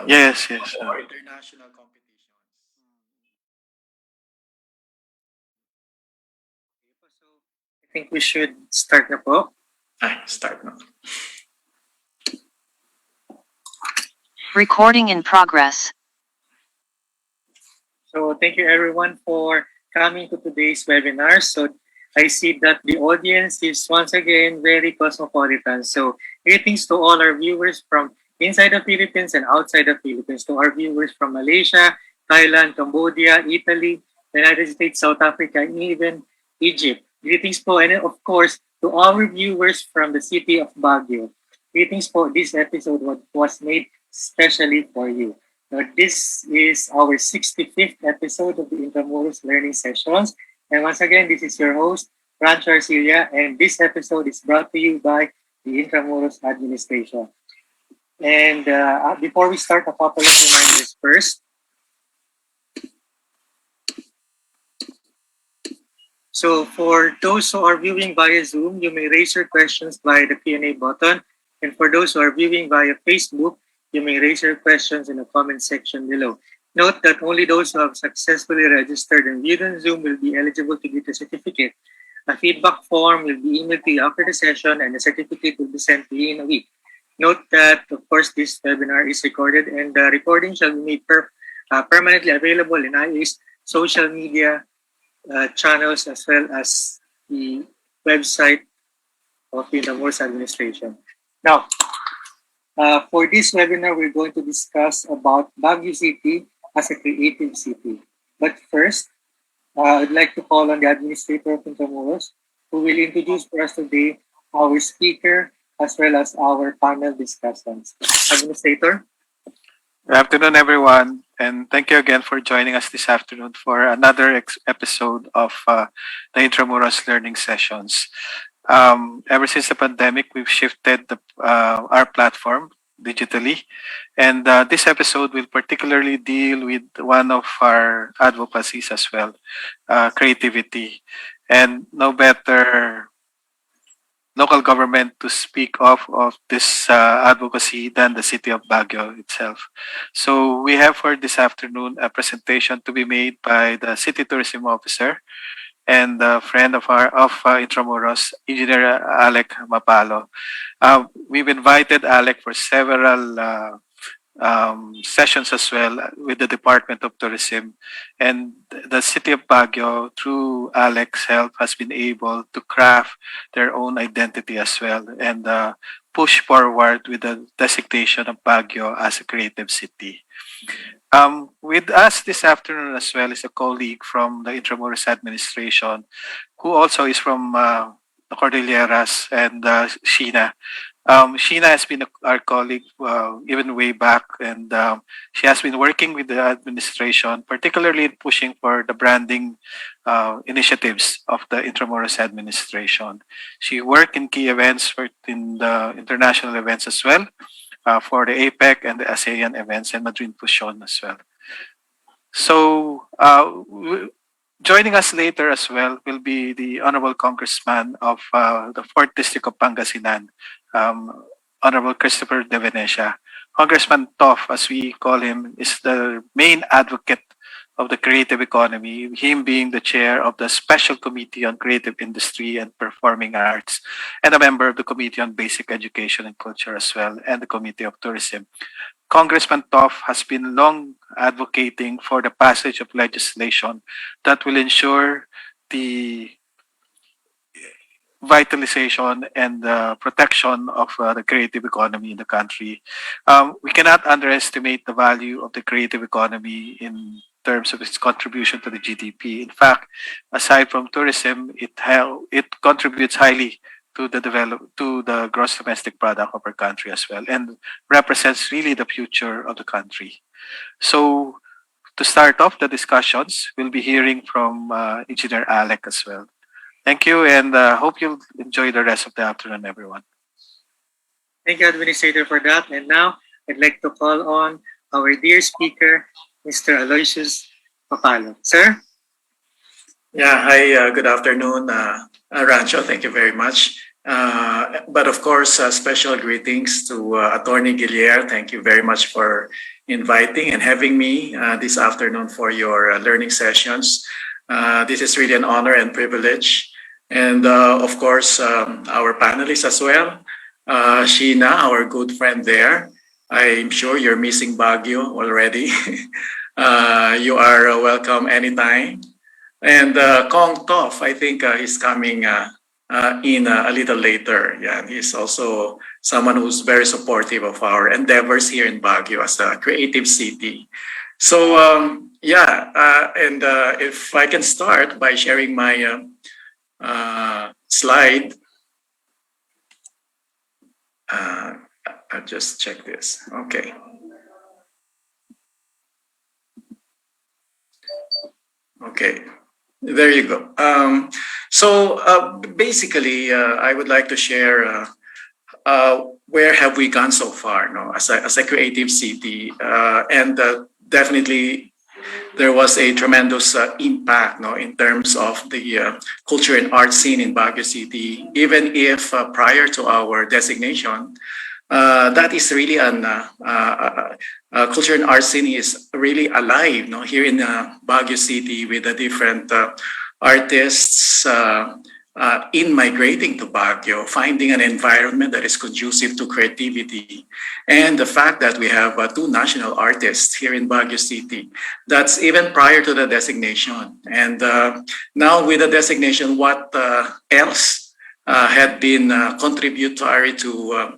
Yes, yes. or international competitions. So I think we should start na po. Start na. Recording in progress. So thank you everyone for coming to today's webinar. So I see that the audience is once again very cosmopolitan. So greetings to all our viewers from inside the Philippines and outside the Philippines, to our viewers from Malaysia, Thailand, Cambodia, Italy, the United States, South Africa, and even Egypt. Greetings po, and of course, to our viewers from the City of Baguio. Greetings po, this episode was made specially for you. Now, this is our 65th episode of the Intramuros Learning Sessions. And once again, this is your host, Rancho Arcilia, and this episode is brought to you by the Intramuros Administration. And before we start, a couple of reminders first. So for those who are viewing via Zoom, you may raise your questions via the Q&A button. And for those who are viewing via Facebook, you may raise your questions in the comment section below. Note that only those who have successfully registered and viewed on Zoom will be eligible to get a certificate. A feedback form will be emailed to you after the session, and the certificate will be sent to you in a week. Note that, of course, this webinar is recorded, and the recording shall be made permanently available in IA's social media channels, as well as the website of the Intramuros Administration. Now, for this webinar, we're going to discuss about Baguio City as a creative city. But first, I'd like to call on the administrator of Intramuros, who will introduce for us today our speaker as well as our panel discussants. Administrator? Good afternoon, everyone, and thank you again for joining us this afternoon for another episode of the Intramuros Learning Sessions. Ever since the pandemic, we've shifted our platform digitally, and this episode will particularly deal with one of our advocacies as well, creativity, and no better local government to speak of this advocacy than the City of Baguio itself. So we have for this afternoon a presentation to be made by the City Tourism Officer and a friend of Intramuros, Engineer Alec Mapalo. We've invited Alec for several sessions as well with the Department of Tourism, and the City of Baguio, through Alec's help, has been able to craft their own identity as well and push forward with the designation of Baguio as a creative city. With us this afternoon as well is a colleague from the Intramuros administration, who also is from the Cordilleras, and Sheena. Sheena has been our colleague even way back, and she has been working with the administration, particularly in pushing for the branding initiatives of the Intramuros administration. She worked in key events, worked in the international events as well, for the APEC and the ASEAN events, and Madrid Fusion as well. So, joining us later as well will be the Honorable Congressman of the 4th District of Pangasinan, Honorable Christopher De Venecia. Congressman Toff, as we call him, is the main advocate of the creative economy, him being the chair of the Special Committee on Creative Industry and Performing Arts, and a member of the Committee on Basic Education and Culture as well, and the Committee of Tourism. Congressman Toff has been long advocating for the passage of legislation that will ensure the vitalization and protection of the creative economy in the country. We cannot underestimate the value of the creative economy in terms of its contribution to the GDP. In fact, aside from tourism, it contributes highly to the gross domestic product of our country as well, and represents really the future of the country. So, to start off the discussions, we'll be hearing from Engineer Alec as well. Thank you, and hope you'll enjoy the rest of the afternoon, everyone. Thank you, Administrator, for that. And now, I'd like to call on our dear speaker, Mr. Aloysius Mapalo. Sir? Yeah, hi, good afternoon, Rancho. Thank you very much. But of course, special greetings to Attorney Gillier. Thank you very much for inviting and having me this afternoon for your learning sessions. This is really an honor and privilege. And of course, our panelists as well. Sheena, our good friend there. I'm sure you're missing Baguio already. You are welcome anytime. And Kong Toff, I think he's coming in a little later. Yeah, he's also someone who's very supportive of our endeavors here in Baguio as a creative city. So and if I can start by sharing my slide. I'll just check this. Okay. Okay. There you go. Basically, I would like to share where have we gone so far, no, as a creative city, and definitely there was a tremendous impact, no, in terms of the culture and art scene in Baguio City. Even if prior to our designation, that is really an culture and art scene is really alive, no, here in Baguio City with the different artists in migrating to Baguio, finding an environment that is conducive to creativity, and the fact that we have two national artists here in Baguio City. That's even prior to the designation, and now with the designation, what else had been contributory to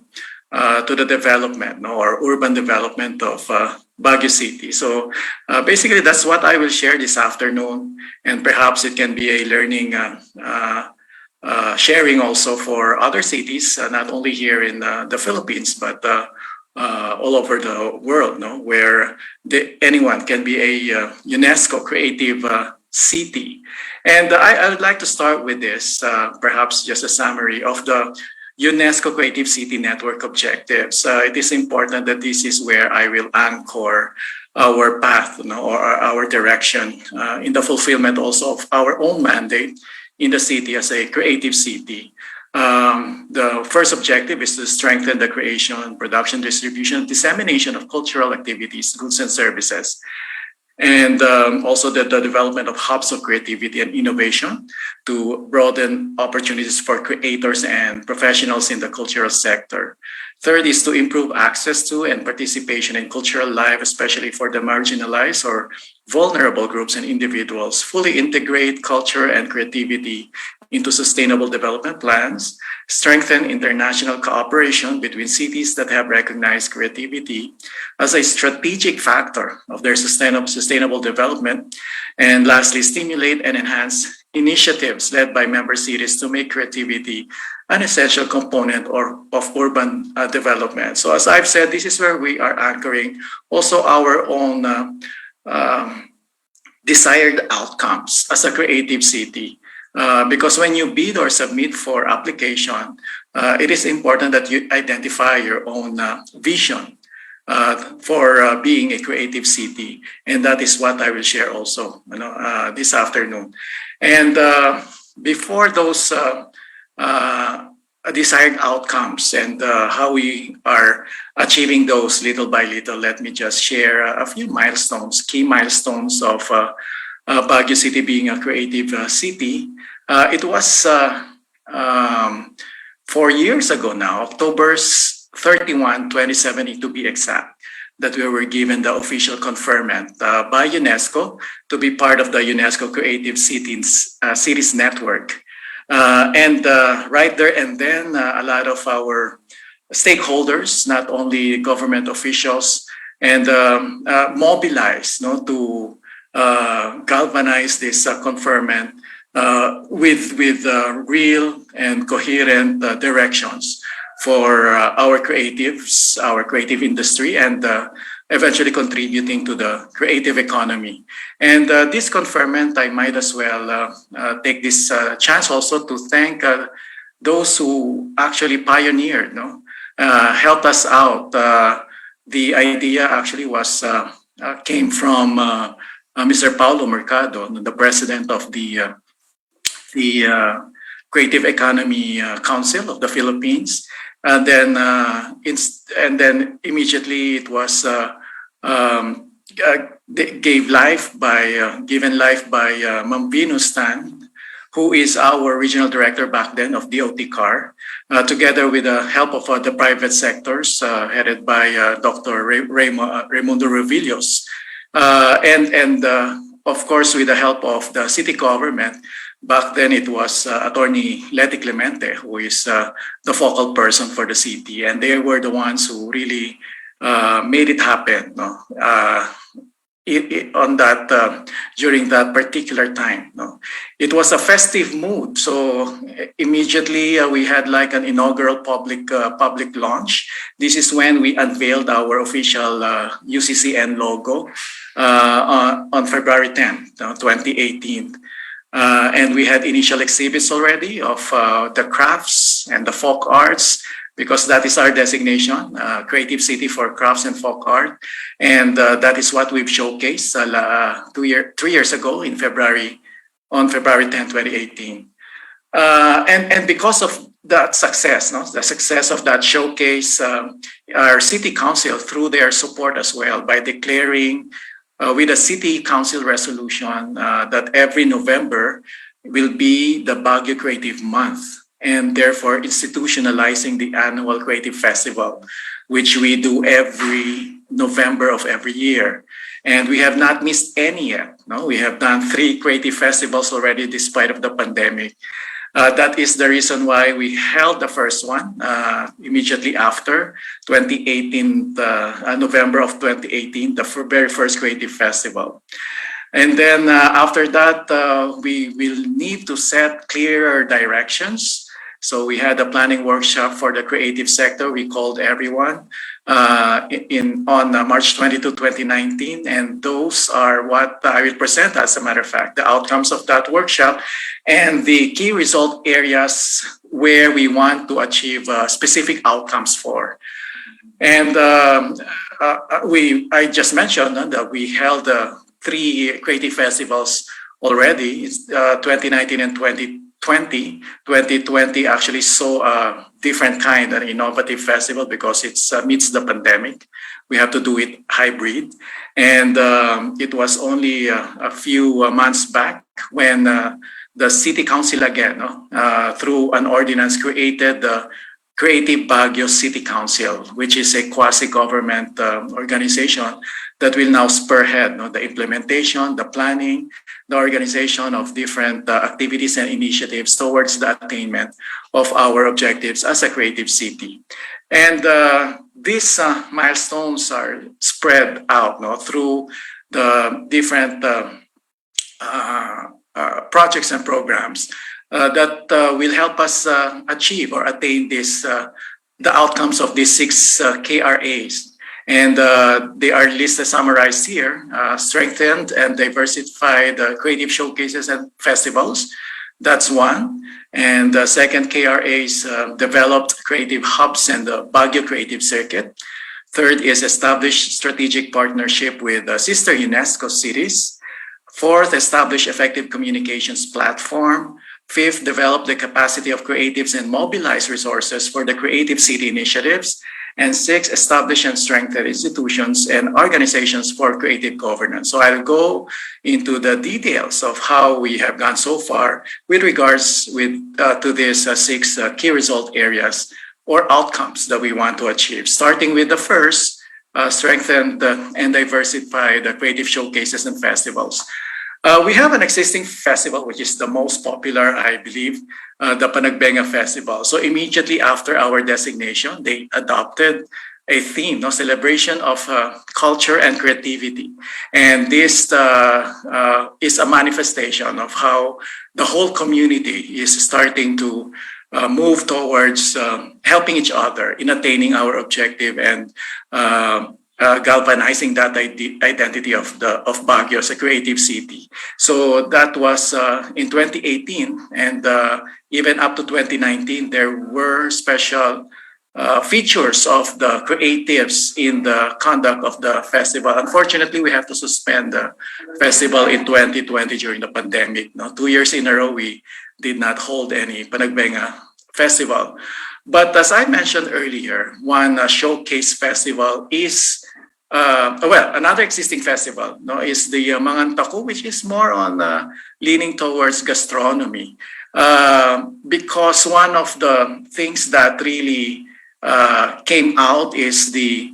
the development, no, or urban development of Baguio City. So basically, that's what I will share this afternoon, and perhaps it can be a learning sharing also for other cities, not only here in the Philippines, but all over the world, no, where anyone can be a UNESCO Creative City. And I would like to start with this, perhaps just a summary of the UNESCO Creative City Network objectives. It is important that this is where I will anchor our path, or our direction in the fulfillment also of our own mandate in the city as a creative city. The first objective is to strengthen the creation, production, distribution, dissemination of cultural activities, goods, and services, and also the development of hubs of creativity and innovation to broaden opportunities for creators and professionals in the cultural sector. Third is to improve access to and participation in cultural life, especially for the marginalized or vulnerable groups and individuals. Fully integrate culture and creativity into sustainable development plans, strengthen international cooperation between cities that have recognized creativity as a strategic factor of their sustainable development, and lastly, stimulate and enhance initiatives led by member cities to make creativity an essential component of urban development. So as I've said, this is where we are anchoring also our own desired outcomes as a creative city. Because when you bid or submit for application, it is important that you identify your own vision for being a creative city, and that is what I will share also, this afternoon. And before those desired outcomes and how we are achieving those little by little, let me just share a few milestones, key milestones of Baguio City being a creative city. It was 4 years ago now, October 31, 2017 to be exact, that we were given the official conferment by UNESCO to be part of the UNESCO Creative Cities Network. And right there and then, a lot of our stakeholders, not only government officials, and mobilized, to galvanize this conferment with real and coherent directions for our creatives, our creative industry, and eventually contributing to the creative economy. And this conferment, I might as well take this chance also to thank those who actually pioneered, helped us out. The idea actually came from Mr. Paulo Mercado, the president of the Creative Economy Council of the Philippines. And then, immediately it was given life by Ma'am Venus Tan, who is our regional director back then of DOT CAR, together with the help of the private sectors, headed by Dr. Raimundo Revillos, and of course with the help of the city government. Back then it was Attorney Letty Clemente, who is the focal person for the city, and they were the ones who really made it happen. No? On that during that particular time, no, it was a festive mood. So immediately we had like an inaugural public launch. This is when we unveiled our official UCCN logo on February 10th, 2018. And we had initial exhibits already of the crafts and the folk arts, because that is our designation, Creative City for Crafts and Folk Art. And that is what we've showcased 3 years ago on February 10, 2018. And because of that success, no, the success of that showcase, our city council, through their support as well, by declaring with a city council resolution that every November will be the Baguio Creative Month, and therefore institutionalizing the annual Creative Festival, which we do every November of every year. And we have not missed any yet. No, we have done 3 creative festivals already despite of the pandemic. That is the reason why we held the first one immediately after 2018, November of 2018, the very first Creative Festival. And then after that, we will need to set clearer directions. So we had a planning workshop for the creative sector. We called everyone on March 22, 2019. And those are what I will present, as a matter of fact, the outcomes of that workshop and the key result areas where we want to achieve specific outcomes for. And I just mentioned that we held 3 creative festivals already. It's 2019 and 2020. 2020 actually saw a different kind of innovative festival because it's amidst the pandemic. We have to do it hybrid. And it was only a few months back when the City Council again, through an ordinance, created the Creative Baguio City Council, which is a quasi-government organization that will now spearhead the implementation, the planning, the organization of different activities and initiatives towards the attainment of our objectives as a creative city. And these milestones are spread out through the different projects and programs that will help us achieve or attain the outcomes of these 6 KRAs. And they are listed, summarized here: strengthened and diversified creative showcases and festivals. That's one. And the second KRA is developed creative hubs and the Baguio Creative Circuit. Third is established strategic partnership with sister UNESCO cities. Fourth, establish effective communications platform. Fifth, develop the capacity of creatives and mobilize resources for the creative city initiatives. And 6, establish and strengthen institutions and organizations for creative governance. So I'll go into the details of how we have gone so far with regards to these 6 key result areas or outcomes that we want to achieve. Starting with the first, strengthen and diversify the creative showcases and festivals. We have an existing festival, which is the most popular, I believe, the Panagbenga Festival. So immediately after our designation, they adopted a theme, celebration of culture and creativity. And this is a manifestation of how the whole community is starting to move towards helping each other in attaining our objective and galvanizing that identity of Baguio as a creative city. So that was in 2018, and even up to 2019, there were special features of the creatives in the conduct of the festival. Unfortunately, we have to suspend the festival in 2020 during the pandemic. No? 2 years in a row, we did not hold any Panagbenga festival. But as I mentioned earlier, one showcase festival is, another existing festival no, is the Mangantaku, which is more on leaning towards gastronomy. Because one of the things that really came out is the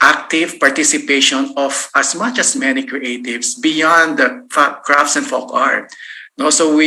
active participation of as much as many creatives beyond the crafts and folk art. No, so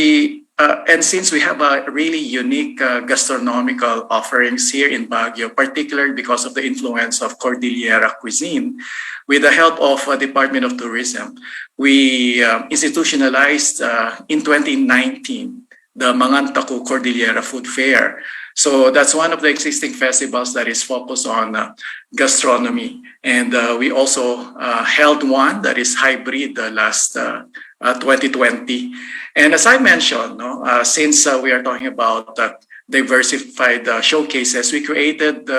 and since we have a really unique gastronomical offerings here in Baguio, particularly because of the influence of Cordillera cuisine, with the help of Department of Tourism, we institutionalized in 2019 the Mangantaku Cordillera Food Fair. So that's one of the existing festivals that is focused on gastronomy. And we also held one that is hybrid last 2020. And as I mentioned, no, since we are talking about diversified showcases, we created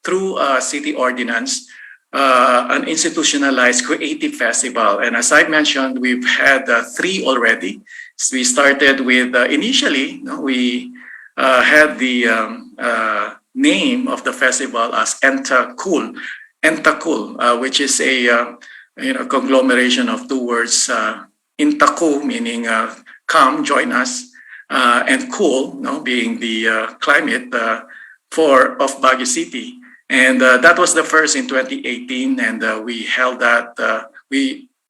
through city ordinance an institutionalized creative festival. And as I mentioned, we've had 3 already. So we started with initially, we had the name of the festival as Entakul, which is a conglomeration of 2 words. Intaku meaning come, join us, and cool, being the climate of Baguio City. And that was the first in 2018, and we held that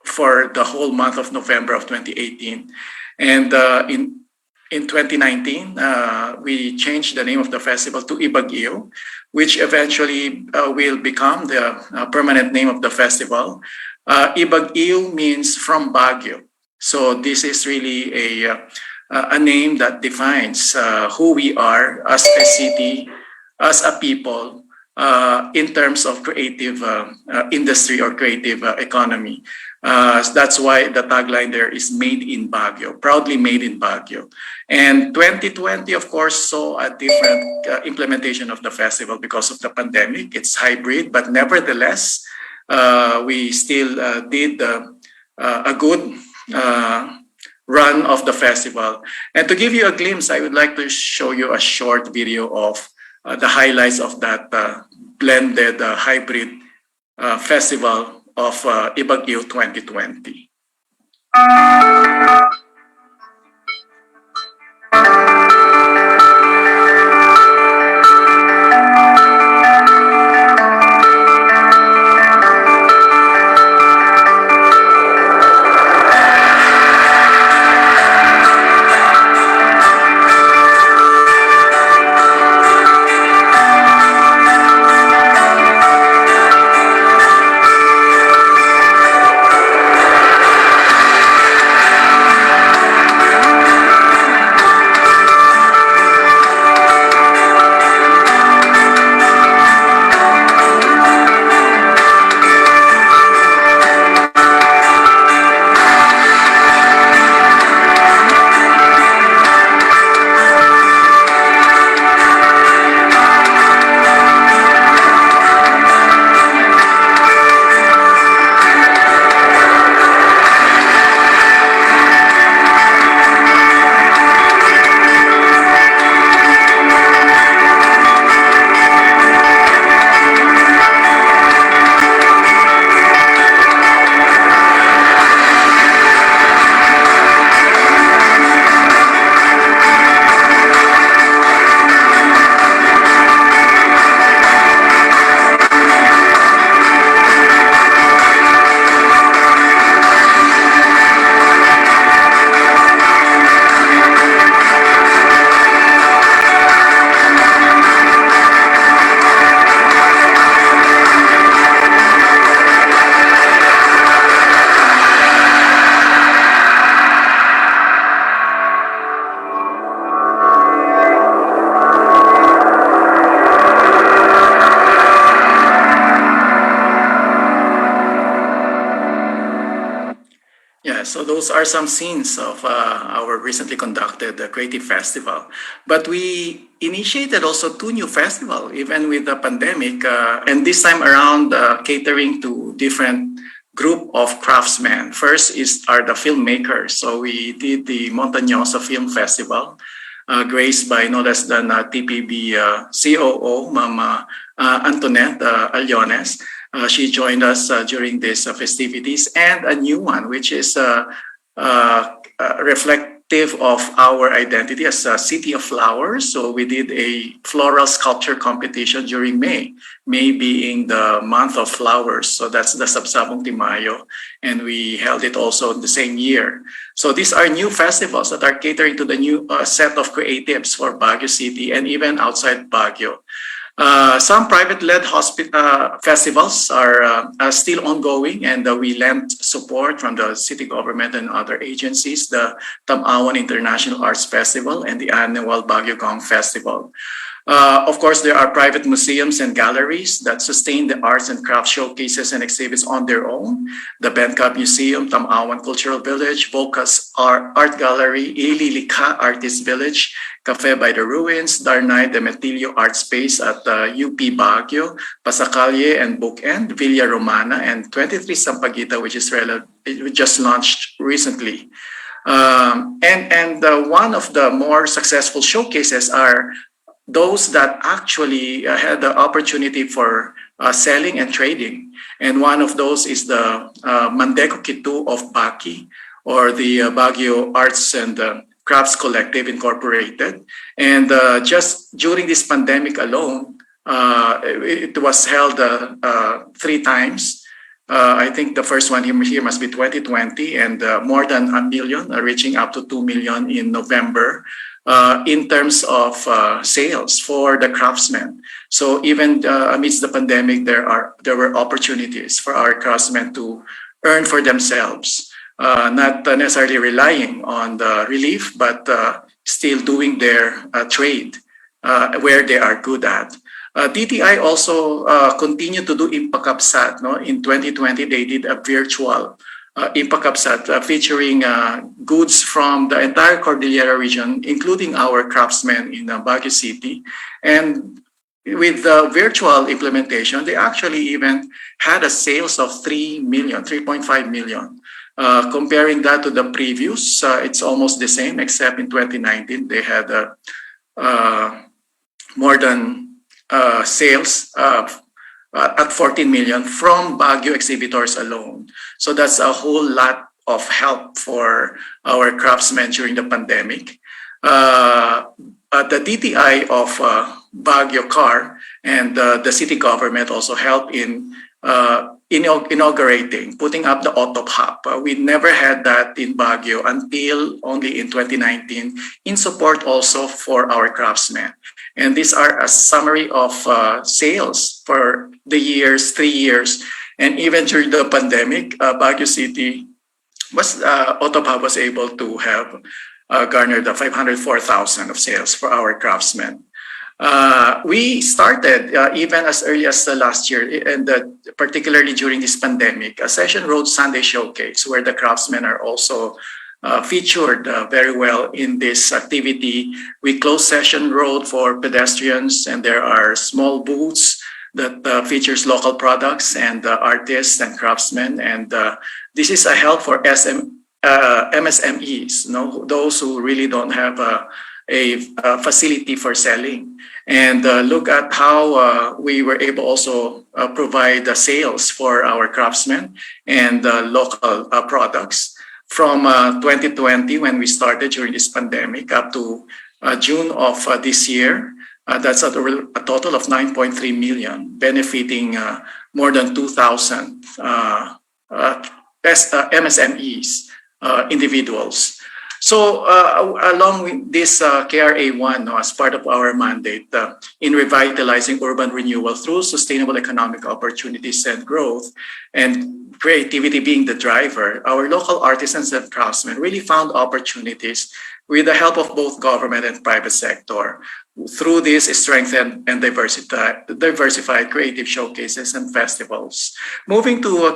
for the whole month of November of 2018. And in 2019, we changed the name of the festival to Baguio, which eventually will become the permanent name of the festival. Baguio means from Baguio. So this is really a name that defines who we are as a city, as a people, in terms of creative industry or creative economy. That's why the tagline there is made in Baguio, proudly made in Baguio. And 2020, of course, saw a different implementation of the festival because of the pandemic. It's hybrid, but nevertheless, we still did a good run of the festival. And to give you a glimpse, I would like to show you a short video of the highlights of that blended hybrid festival of Baguio 2020. So those are some scenes of our recently conducted Creative Festival. But we initiated also two new festivals, even with the pandemic, and this time around catering to different group of craftsmen. First are the filmmakers. So we did the Montañosa Film Festival, graced by no less than TPB COO, Mama Antoinette Aliones. She joined us during these festivities, and a new one, which is reflective of our identity as a city of flowers. So we did a floral sculpture competition during May, May being the month of flowers. So that's the Sabsabong Timayo. And we held it also the same year. So these are new festivals that are catering to the new set of creatives for Baguio City and even outside Baguio. Some private-led festivals are still ongoing, and we lent support from the city government and other agencies, the Tamawan International Arts Festival and the annual Baguio Gong Festival. Of course, there are private museums and galleries that sustain the arts and craft showcases and exhibits on their own. The Bencap Museum, Tamawan Cultural Village, Volcas Art Gallery, Ililika Artist Village, Cafe by the Ruins, Darnay Demetilio Art Space at UP Baguio, Pasacalye and Bookend, Villa Romana, and 23 Sampaguita, which is just launched recently. And one of the more successful showcases are those that actually had the opportunity for selling and trading. And one of those is the Mandeco Kitu of Baki, or the Baguio Arts and Crafts Collective Incorporated. And just during this pandemic alone, it was held 3 times. I think the first one here must be 2020, and more than 1 million, reaching up to 2 million in November. In terms of sales for the craftsmen. So even amidst the pandemic, there were opportunities for our craftsmen to earn for themselves, not necessarily relying on the relief, but still doing their trade where they are good at. TTI also continued to do Impakapsat. No? In 2020, they did a virtual Impakapsat featuring goods from the entire Cordillera region, including our craftsmen in Baguio City. And with the virtual implementation, they actually even had a sales of 3.5 million. Comparing that to the previous, it's almost the same, except in 2019, they had more than sales at 14 million from Baguio exhibitors alone. So that's a whole lot of help for our craftsmen during the pandemic. The DTI of Baguio CAR and the city government also helped in inaugurating, putting up the Auto Hub. We never had that in Baguio until only in 2019, in support also for our craftsmen. And these are a summary of sales for the 3 years. And even during the pandemic, Baguio City Auto Hub was able to have garnered 504,000 of sales for our craftsmen. We started even as early as last year, and particularly during this pandemic, a Session Road Sunday Showcase, where the craftsmen are also featured very well in this activity. We close Session Road for pedestrians, and there are small booths that features local products and artists and craftsmen. And this is a help for MSMEs, those who really don't have a facility for selling. And look at how we were able also provide the sales for our craftsmen and local products. From 2020, when we started during this pandemic, up to June of this year, that's a total of 9.3 million, benefiting more than 2,000 MSMEs, individuals. So along with this KRA1, as part of our mandate in revitalizing urban renewal through sustainable economic opportunities and growth, and creativity being the driver, our local artisans and craftsmen really found opportunities with the help of both government and private sector. through this strengthened and diversified creative showcases and festivals. Moving to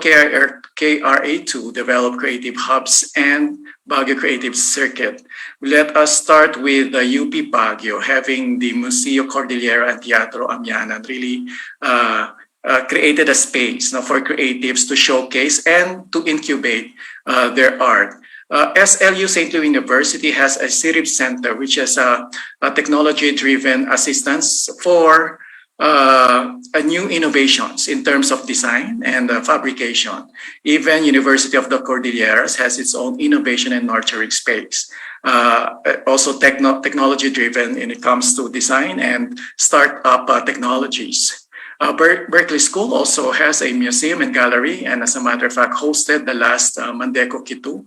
KRA2, develop creative hubs and Baguio Creative Circuit. Let us start with the UP Baguio, having the Museo Cordillera and Teatro Amianan really created a space now for creatives to showcase and to incubate their art. SLU St. Louis University has a CIRIB Center, which is a technology-driven assistance for new innovations in terms of design and fabrication. Even University of the Cordilleras has its own innovation and nurturing space. Also technology-driven when it comes to design and startup technologies. Berkeley School also has a museum and gallery, and as a matter of fact, hosted the last Mandeco Kitu,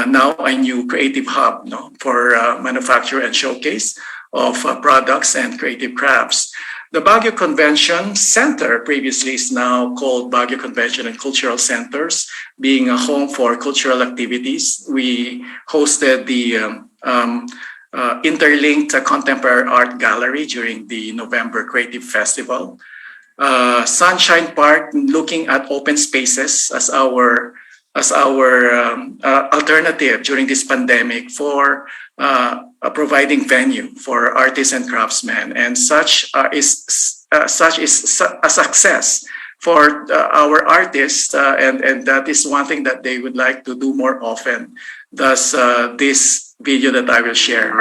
now a new creative hub for manufacture and showcase of products and creative crafts. The Baguio Convention Center previously is now called Baguio Convention and Cultural Centers, being a home for cultural activities. We hosted the interlinked contemporary art gallery during the November Creative Festival. Sunshine Park, looking at open spaces as our alternative during this pandemic for providing venue for artists and craftsmen, and such is a success for our artists, and that is one thing that they would like to do more often. Thus, this video that I will share.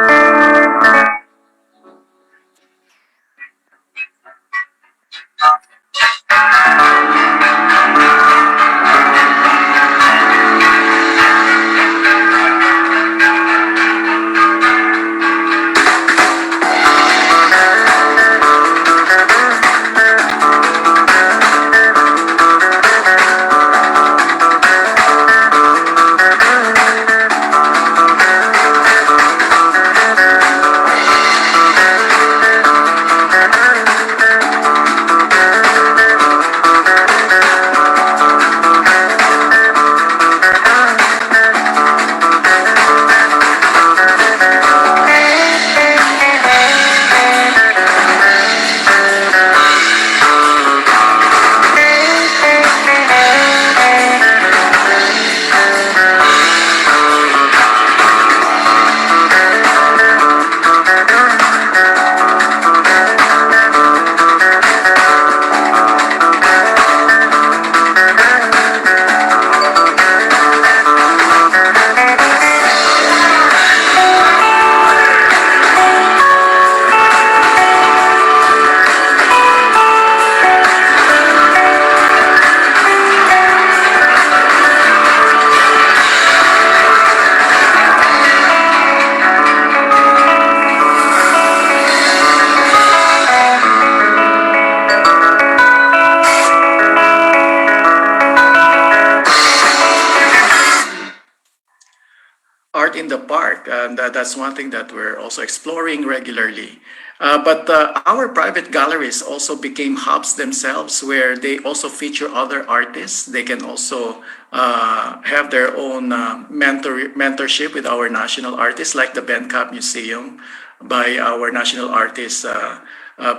Art in the park, and that's one thing that we're also exploring regularly. But our private galleries also became hubs themselves, where they also feature other artists. They can also have their own mentorship with our national artists, like the Ben Cap Museum by our national artist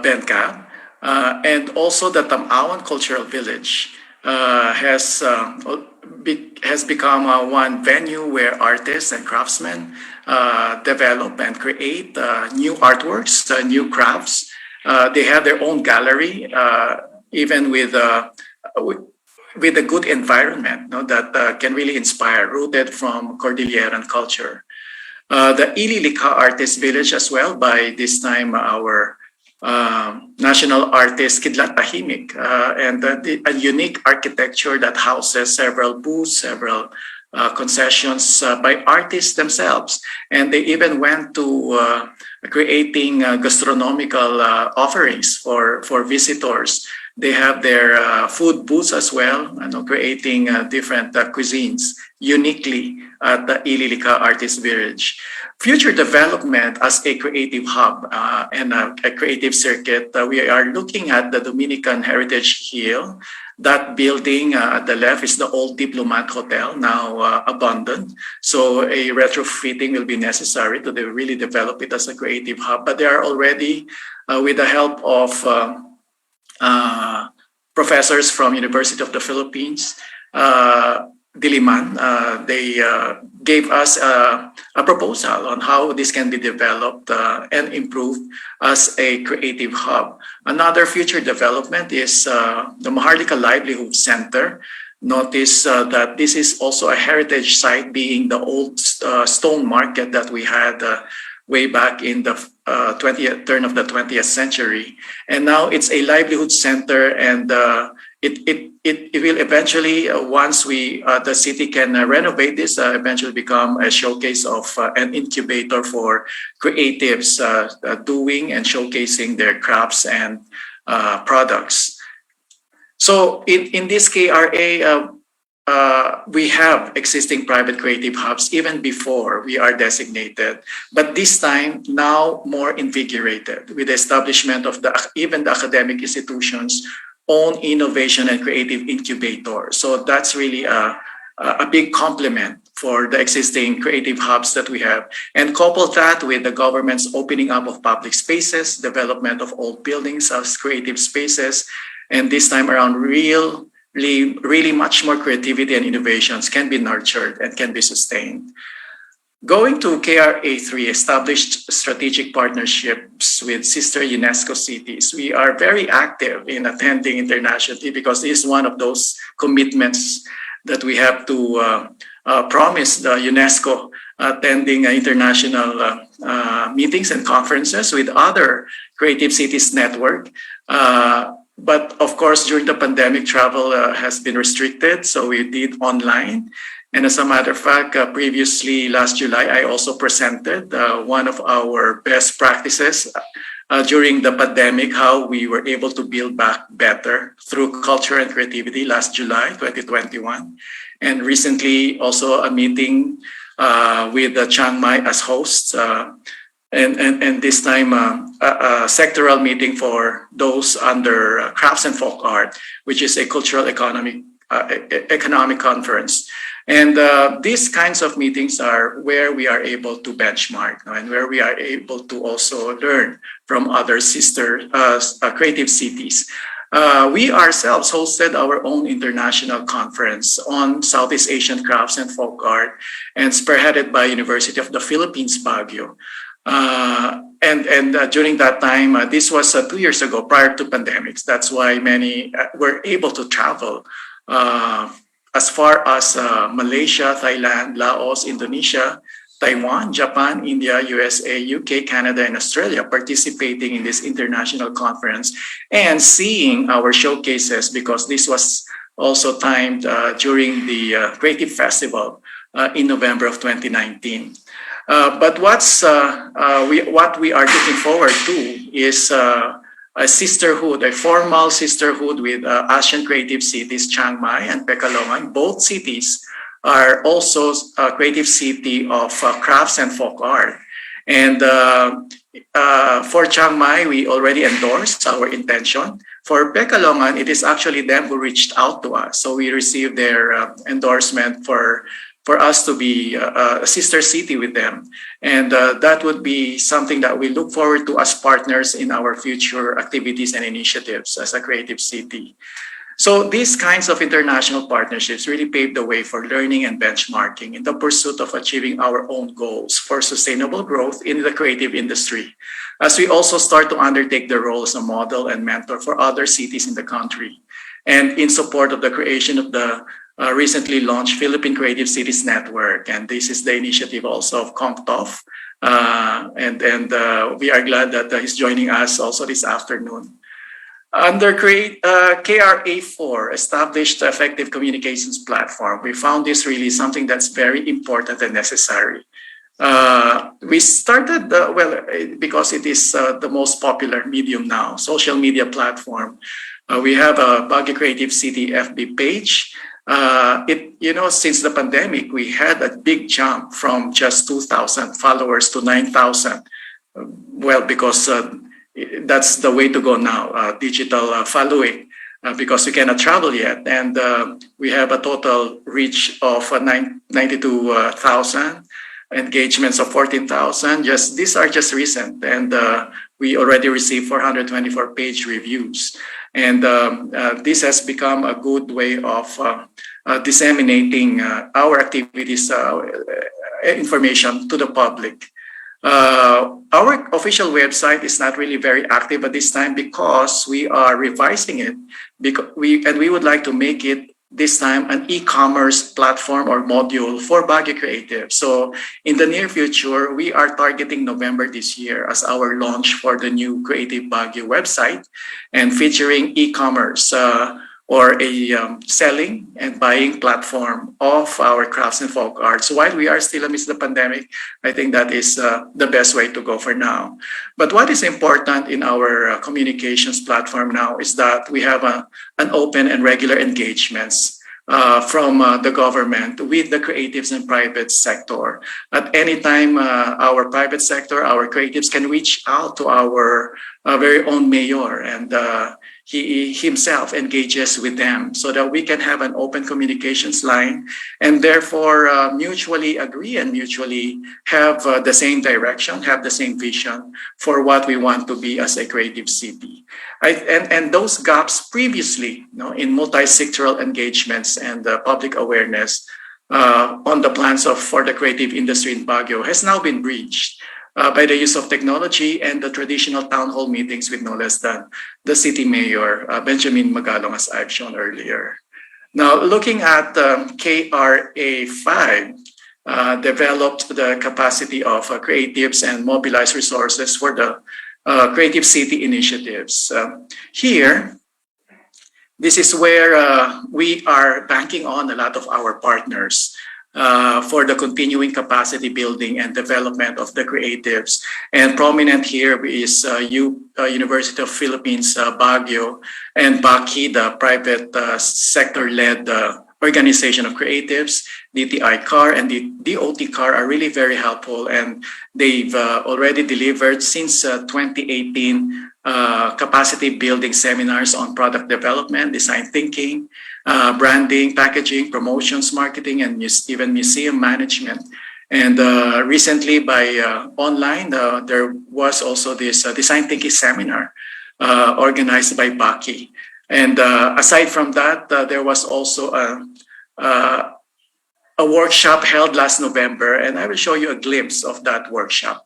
Ben Cap, and also the Tamawan Cultural Village has become one venue where artists and craftsmen develop and create new artworks, new crafts. They have their own gallery, even with a good environment that can really inspire, rooted from Cordilleran culture. The Ililica Artist Village as well, by this time our national artist Kidlat Tahimik, and a unique architecture that houses several booths, several concessions by artists themselves. And they even went to creating gastronomical offerings for visitors They have their food booths as well, creating different cuisines uniquely at the Ililica Artist Village. Future development as a creative hub and a creative circuit, we are looking at the Dominican Heritage Hill. That building at the left is the old Diplomat Hotel, now abandoned. So a retrofitting will be necessary to really develop it as a creative hub. But they are already, with the help of professors from University of the Philippines, Diliman, they gave us a proposal on how this can be developed and improved as a creative hub. Another future development is the Maharlika Livelihood Center. Notice that this is also a heritage site, being the old stone market that we had way back in the 20th turn of the 20th century. And now it's a livelihood center, and it will eventually, once the city can renovate this, eventually become a showcase of an incubator for creatives doing and showcasing their crafts and products. So in this KRA, we have existing private creative hubs even before we are designated, but this time now more invigorated with the establishment of even the academic institutions' own innovation and creative incubator. So that's really a big compliment for the existing creative hubs that we have. And couple that with the government's opening up of public spaces, development of old buildings as creative spaces, and this time around really much more creativity and innovations can be nurtured and can be sustained. Going to KRA3, established strategic partnerships with sister UNESCO cities. We are very active in attending internationally because this is one of those commitments that we have to promise the UNESCO, attending international meetings and conferences with other Creative Cities Network. But of course, during the pandemic, travel has been restricted, so we did online. And as a matter of fact, previously last July, I also presented one of our best practices during the pandemic, how we were able to build back better through culture and creativity last July 2021. And recently also a meeting with Chiang Mai as hosts. And this time a sectoral meeting for those under crafts and folk art, which is a cultural economic conference. And these kinds of meetings are where we are able to benchmark, and where we are able to also learn from other sister creative cities. We ourselves hosted our own international conference on Southeast Asian crafts and folk art, and spearheaded by University of the Philippines, Baguio. And during that time, this was 2 years ago, prior to pandemics. That's why many were able to travel as far as Malaysia, Thailand, Laos, Indonesia, Taiwan, Japan, India, USA, UK, Canada, and Australia, participating in this international conference and seeing our showcases, because this was also timed during the Creative Festival in November of 2019. But what we are looking forward to is a sisterhood, a formal sisterhood with Asian Creative Cities, Chiang Mai and Pekalongan. Both cities are also a creative city of crafts and folk art. And for Chiang Mai, we already endorsed our intention. For Pekalongan, it is actually them who reached out to us. So we received their endorsement for us to be a sister city with them. And that would be something that we look forward to as partners in our future activities and initiatives as a creative city. So these kinds of international partnerships really pave the way for learning and benchmarking in the pursuit of achieving our own goals for sustainable growth in the creative industry, as we also start to undertake the role as a model and mentor for other cities in the country, and in support of the creation of the recently launched Philippine Creative Cities Network. And this is the initiative also of COMTOF. And we are glad that he's joining us also this afternoon. Under KRA4, established effective communications platform, we found this really something that's very important and necessary. We started, because it is the most popular medium now, social media platform. We have a Baguio Creative City FB page. Since the pandemic, we had a big jump from just 2,000 followers to 9,000. Well, because that's the way to go now, digital following, because we cannot travel yet. And we have a total reach of 92,000, engagements of 14,000. These are just recent. And we already received 424 page reviews. And this has become a good way of disseminating our activities, information to the public. Our official website is not really very active at this time because we are revising it. We would like to make it this time an e-commerce platform or module for Baguio Creative. So in the near future, we are targeting November this year as our launch for the new Creative Baguio website and featuring e-commerce or a selling and buying platform of our crafts and folk arts. While we are still amidst the pandemic, I think that is the best way to go for now. But what is important in our communications platform now is that we have an open and regular engagements from the government with the creatives and private sector. At any time, our private sector, our creatives can reach out to our very own mayor, and he himself engages with them so that we can have an open communications line and therefore mutually agree and mutually have the same direction, have the same vision for what we want to be as a creative city. And those gaps previously, in multi-sectoral engagements and public awareness on the plans for the creative industry in Baguio has now been bridged by the use of technology and the traditional town hall meetings with no less than the city mayor, Benjamin Magalong, as I've shown earlier. Now, looking at KRA 5, developed the capacity of creatives and mobilized resources for the Creative City initiatives. Here, this is where we are banking on a lot of our partners for the continuing capacity building and development of the creatives. And prominent here is University of Philippines, Baguio, and BACI, the private sector-led organization of creatives. DTI CAR and the DOT CAR are really very helpful, and they've already delivered since 2018 capacity building seminars on product development, design thinking, branding, packaging, promotions, marketing, and even museum management. And recently by online, there was also this design thinking seminar organized by BACI. And aside from that, there was also a workshop held last November, and I will show you a glimpse of that workshop.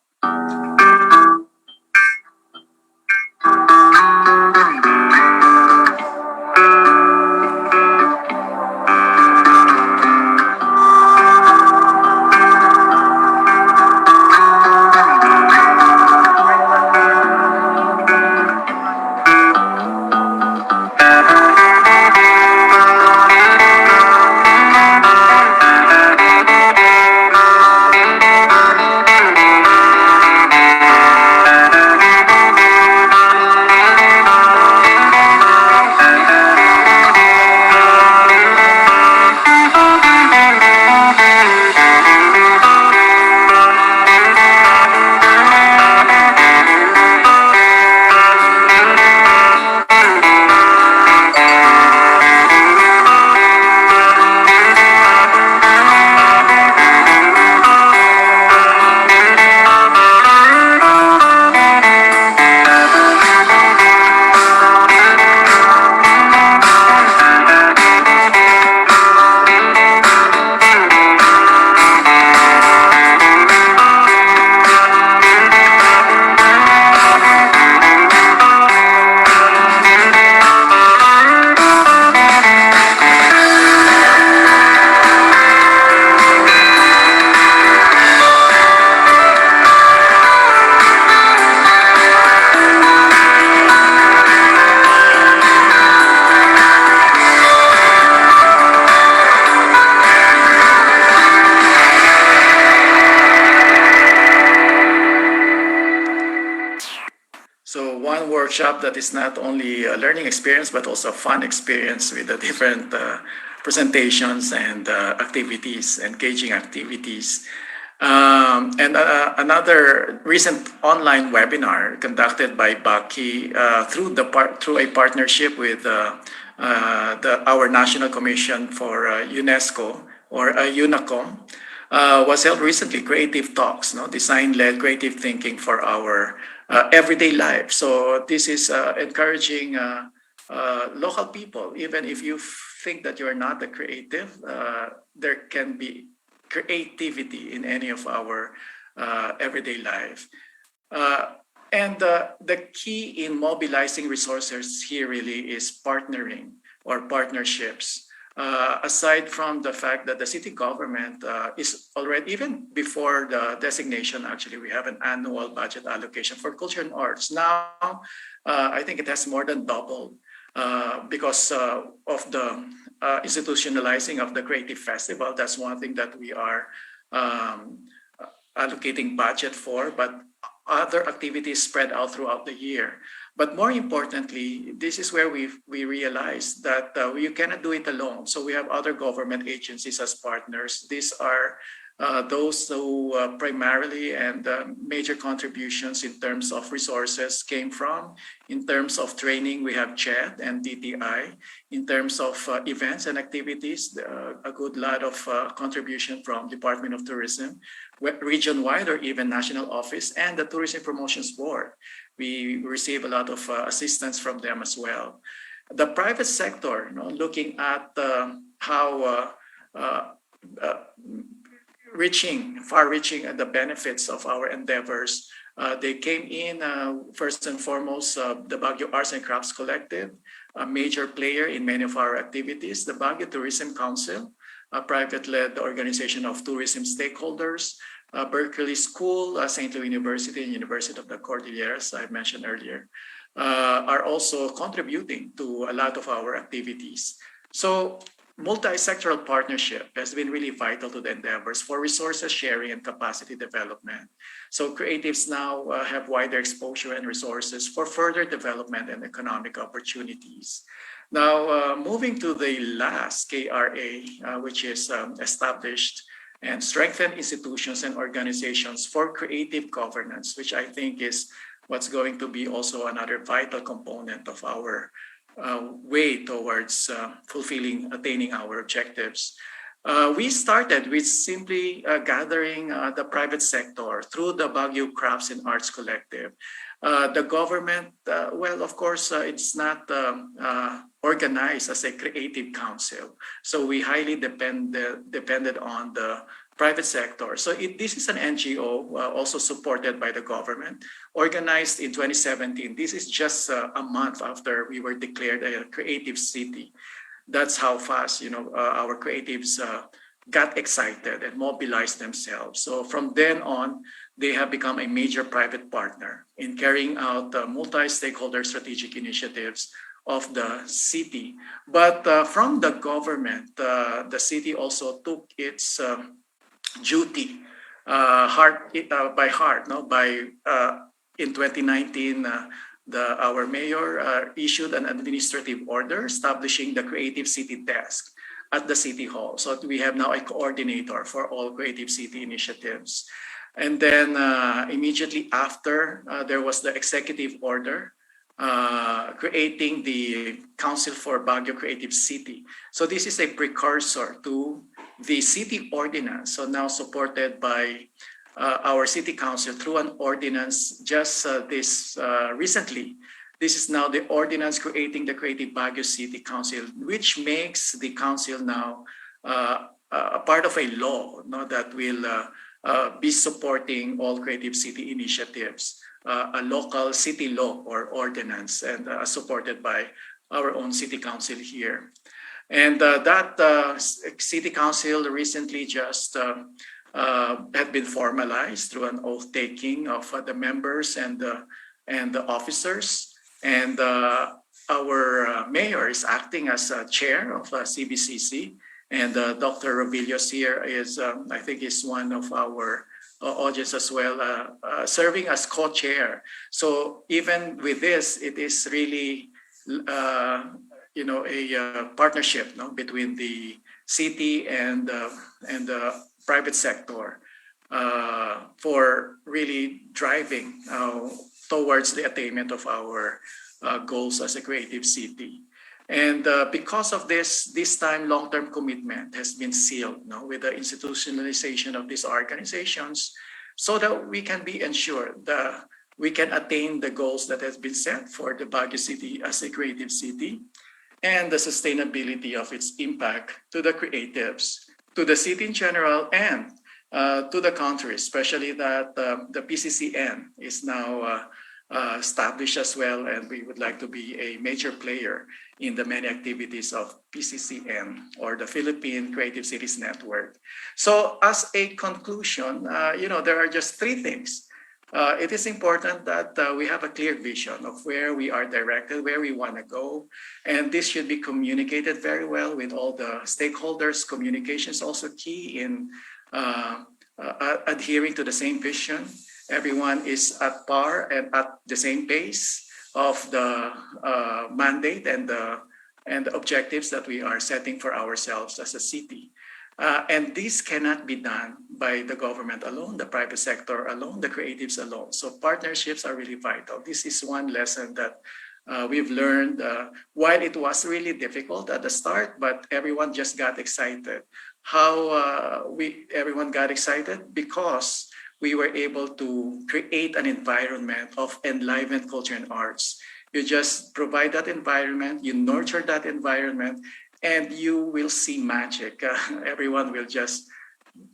one workshop that is not only a learning experience but also a fun experience with the different presentations and activities, engaging activities. Another recent online webinar conducted by Baki through a partnership with our National Commission for UNESCO or UNACOM was held recently. Creative talks, no, design-led creative thinking for our everyday life. So this is encouraging local people. Even if you think that you are not a creative, there can be creativity in any of our everyday life. The key in mobilizing resources here really is partnering or partnerships. Aside from the fact that the city government is already, even before the designation, actually, we have an annual budget allocation for culture and arts. Now, I think it has more than doubled because of the institutionalizing of the Creative Festival. That's one thing that we are allocating budget for, but other activities spread out throughout the year. But more importantly, this is where we realize that you cannot do it alone. So we have other government agencies as partners. These are those who primarily and major contributions in terms of resources came from. In terms of training, we have CHED and DTI. In terms of events and activities, a good lot of contribution from Department of Tourism, region-wide or even national office, and the Tourism Promotions Board. We receive a lot of assistance from them as well. The private sector, looking at how far-reaching the benefits of our endeavors. They came in, first and foremost, the Baguio Arts and Crafts Collective, a major player in many of our activities, the Baguio Tourism Council, a private-led organization of tourism stakeholders, Berkeley School, St. Louis University, and University of the Cordilleras, I mentioned earlier, are also contributing to a lot of our activities. So multi-sectoral partnership has been really vital to the endeavors for resources sharing and capacity development. So creatives now have wider exposure and resources for further development and economic opportunities. Now, moving to the last KRA, which is established and strengthen institutions and organizations for creative governance, which I think is what's going to be also another vital component of our way towards attaining our objectives. We started with simply gathering the private sector through the Baguio Crafts and Arts Collective. The government, well, of course, it's not organized as a creative council. So we highly depended on the private sector. So this is an NGO also supported by the government, organized in 2017. This is just a month after we were declared a creative city. That's how fast, our creatives got excited and mobilized themselves. So from then on, they have become a major private partner in carrying out multi-stakeholder strategic initiatives of the city. But from the government, the city also took its duty by heart. In 2019, our mayor issued an administrative order establishing the Creative City Desk at the City Hall. So we have now a coordinator for all Creative City initiatives. And then immediately after, there was the executive order creating the Council for Baguio Creative City. So this is a precursor to the city ordinance, so now supported by our city council through an ordinance just recently. This is now the ordinance creating the Creative Baguio City Council, which makes the council now a part of a law that will be supporting all creative city initiatives, a local city law or ordinance, and supported by our own city council here. And that city council recently just had been formalized through an oath taking of the members and the officers. And our mayor is acting as chair of CBCC. And Dr. Robilios here is, I think, is one of our audience as well, serving as co-chair. So even with this, it is really, a partnership, no, between the city and the private sector for really driving towards the attainment of our goals as a creative city. And because of this time long-term commitment has been sealed, no, with the institutionalization of these organizations, so that we can be ensured that we can attain the goals that has been set for the Baguio City as a creative city, and the sustainability of its impact to the creatives, to the city in general, and to the country, especially that the PCCN is now established as well, and we would like to be a major player in the many activities of PCCN, or the Philippine Creative Cities Network. So as a conclusion, there are just three things. It is important that we have a clear vision of where we are directed, where we want to go. And this should be communicated very well with all the stakeholders. Communication is also key in adhering to the same vision. Everyone is at par and at the same pace of the mandate and the objectives that we are setting for ourselves as a city. And this cannot be done by the government alone, the private sector alone, the creatives alone. So partnerships are really vital. This is one lesson that we've learned while it was really difficult at the start, but everyone just got excited. How everyone got excited? Because we were able to create an environment of enlivened culture and arts. You just provide that environment, you nurture that environment, and you will see magic. Everyone will just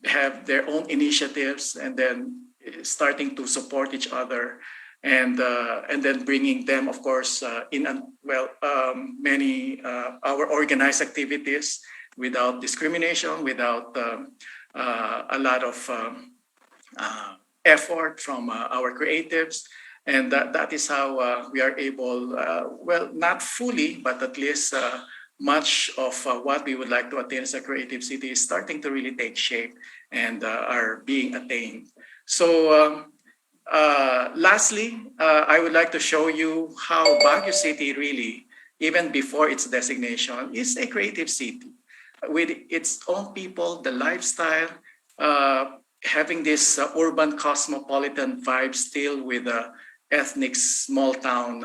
have their own initiatives, and then starting to support each other, and then bringing them, of course, in many our organized activities without discrimination, without a lot of effort from our creatives. And that is how we are able, not fully, but at least much of what we would like to attain as a creative city is starting to really take shape and are being attained. So lastly, I would like to show you how Baguio City really, even before its designation, is a creative city with its own people, the lifestyle, having this urban cosmopolitan vibe still with a ethnic small town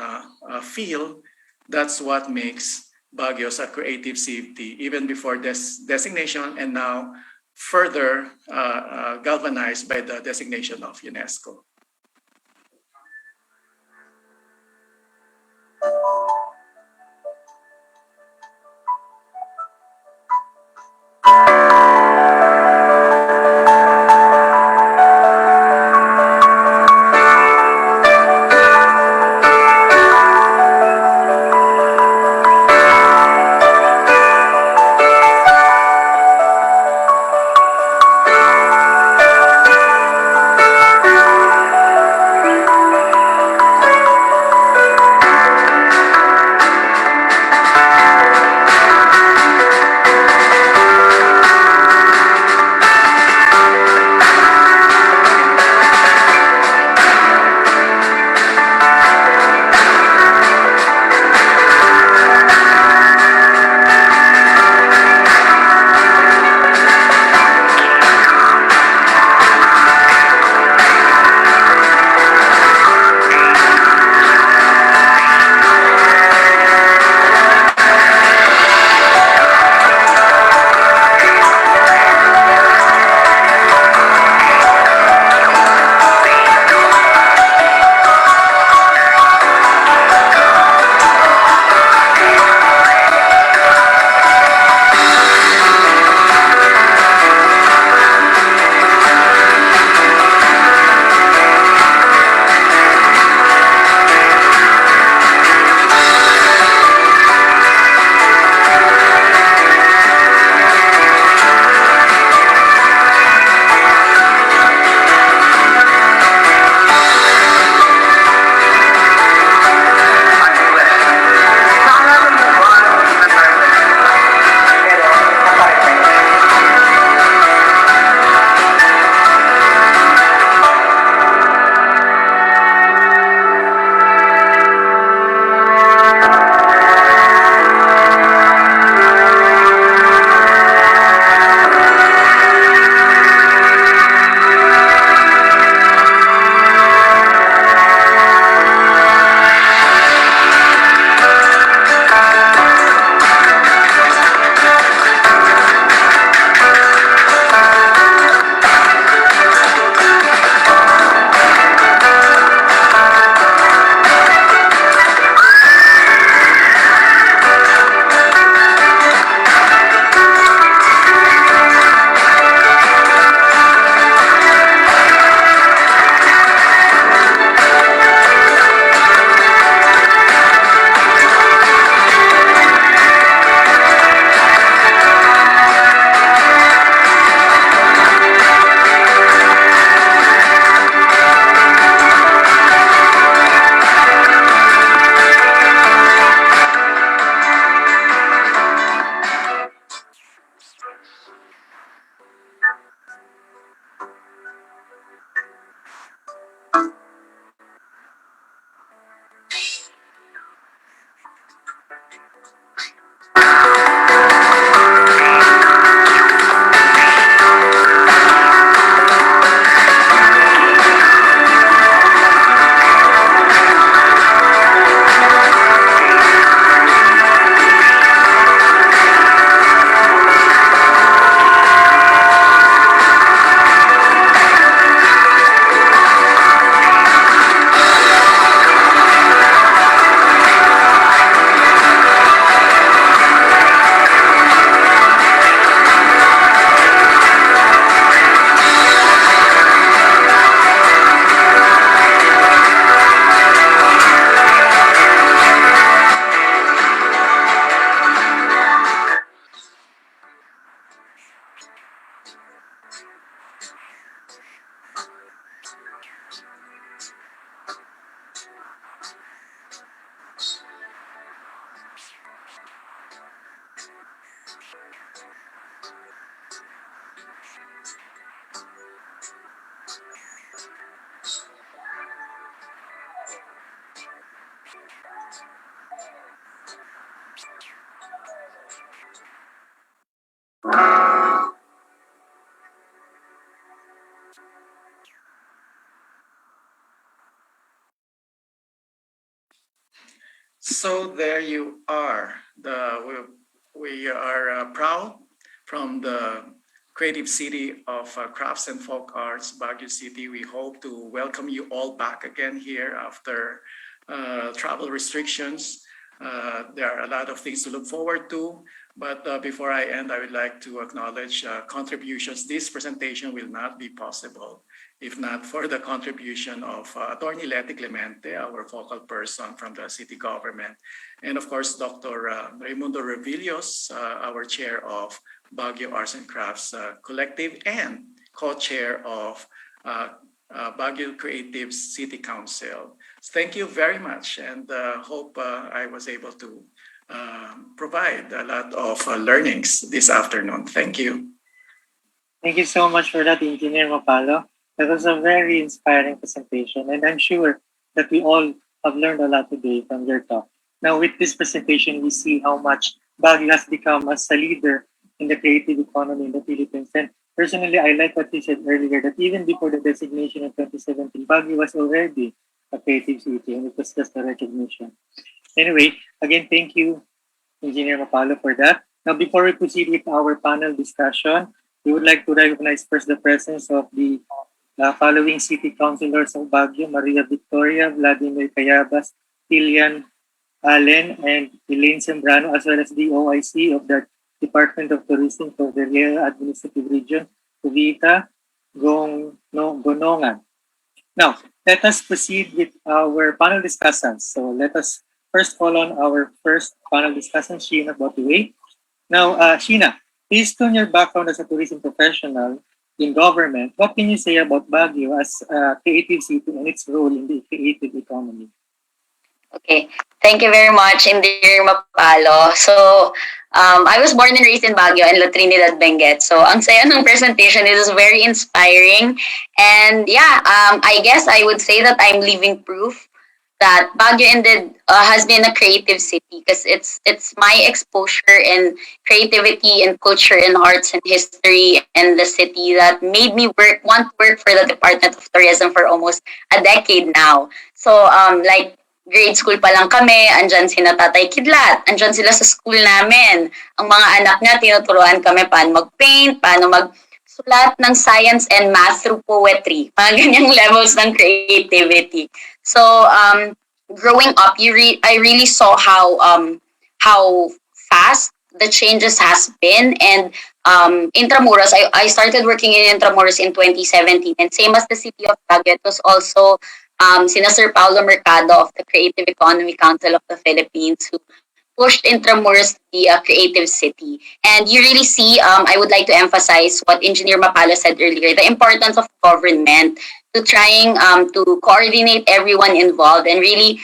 feel. That's what makes Baguio a creative city, even before this designation, and now further galvanized by the designation of UNESCO. So there you are. We are proud from the Creative City of Crafts and Folk Arts, Baguio City. We hope to welcome you all back again here after travel restrictions. There are a lot of things to look forward to. But before I end, I would like to acknowledge contributions. This presentation will not be possible if not for the contribution of Attorney Letty Clemente, our focal person from the city government, and of course, Dr. Raimundo Revillos, our chair of Baguio Arts and Crafts Collective and co-chair of Baguio Creative City Council. Thank you very much, and hope I was able to provide a lot of learnings this afternoon. Thank you. Thank you so much for that, Engineer Mapalo. That was a very inspiring presentation, and I'm sure that we all have learned a lot today from your talk. Now, with this presentation, we see how much Baguio has become as a leader in the creative economy in the Philippines. And personally, I like what you said earlier, that even before the designation in 2017, Baguio was already a creative city, and it was just a recognition. Anyway, again, thank you, Engineer Mapalo, for that. Now, before we proceed with our panel discussion, we would like to recognize first the presence of the following city councilors of Baguio: Maria Victoria, Vladimir Cayabas, Tilian Allen, and Elaine Sembrano, as well as the OIC of the Department of Tourism for the Real Administrative Region, Cavite, Gonongan. Now, let us proceed with our panel discussions. So let us first call on our first panel discussion, Sheena Botiway. Now, Sheena, based on your background as a tourism professional in government, what can you say about Baguio as a creative city and its role in the creative economy? Okay. Thank you very much, Indir Mapalo. So, I was born and raised in Baguio and La Trinidad, Benguet. So, ang saya ng presentation, it is very inspiring. And yeah, I guess I would say that I'm living proof that Baguio indeed has been a creative city because it's my exposure in creativity and culture and arts and history in the city that made me want to work for the Department of Tourism for almost a decade now. So like grade school pa lang kami, andyan sina Tatay Kidlat, andyan sila sa school namin. Ang mga anak niya, tinuturuan kami paano mag-paint, paano sulat ng science and math through poetry. Mga ganyang levels ng creativity. So, growing up, I really saw how fast the changes has been. And Intramuros, I started working in Intramuros in 2017. And same as the City of Baguio, it was also sina Sir Paulo Mercado of the Creative Economy Council of the Philippines who pushed Intramuros to be a creative city. And you really see, I would like to emphasize what Engineer Mapalo said earlier, the importance of government to trying to coordinate everyone involved and really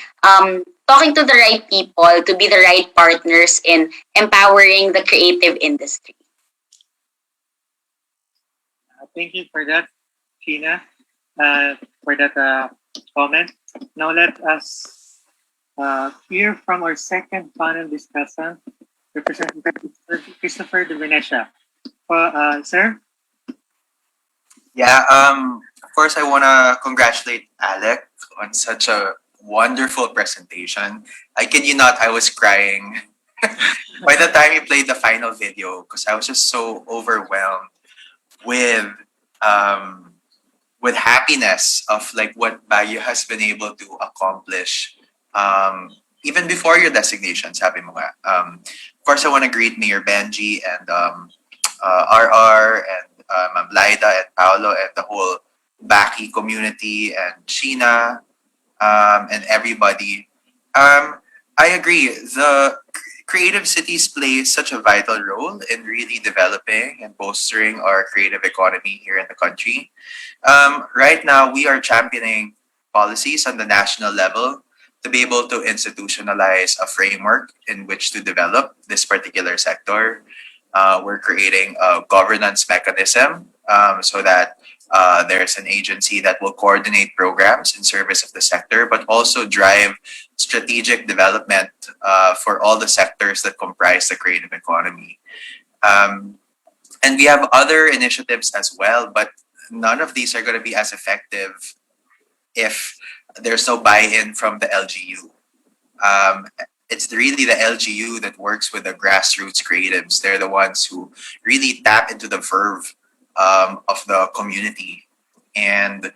talking to the right people to be the right partners in empowering the creative industry. Thank you for that, Sheena, for that comment. Now let us hear from our second panel discussant, Representative Christopher de Venecia. Sir? Yeah, of course, I want to congratulate Alec on such a wonderful presentation. I kid you not, I was crying by the time you played the final video because I was just so overwhelmed with happiness of like what Baguio has been able to accomplish even before your designation, sabi mo nga. Of course, I want to greet Mayor Benji and RR and Ma'am Laida and Paolo and the whole Baki community and Sheena and everybody. I agree. The creative cities play such a vital role in really developing and bolstering our creative economy here in the country. Right now, we are championing policies on the national level to be able to institutionalize a framework in which to develop this particular sector. We're creating a governance mechanism so that there's an agency that will coordinate programs in service of the sector, but also drive strategic development for all the sectors that comprise the creative economy. And we have other initiatives as well, but none of these are going to be as effective if there's no buy-in from the LGU. it's really the LGU that works with the grassroots creatives. They're the ones who really tap into the verve of the community. And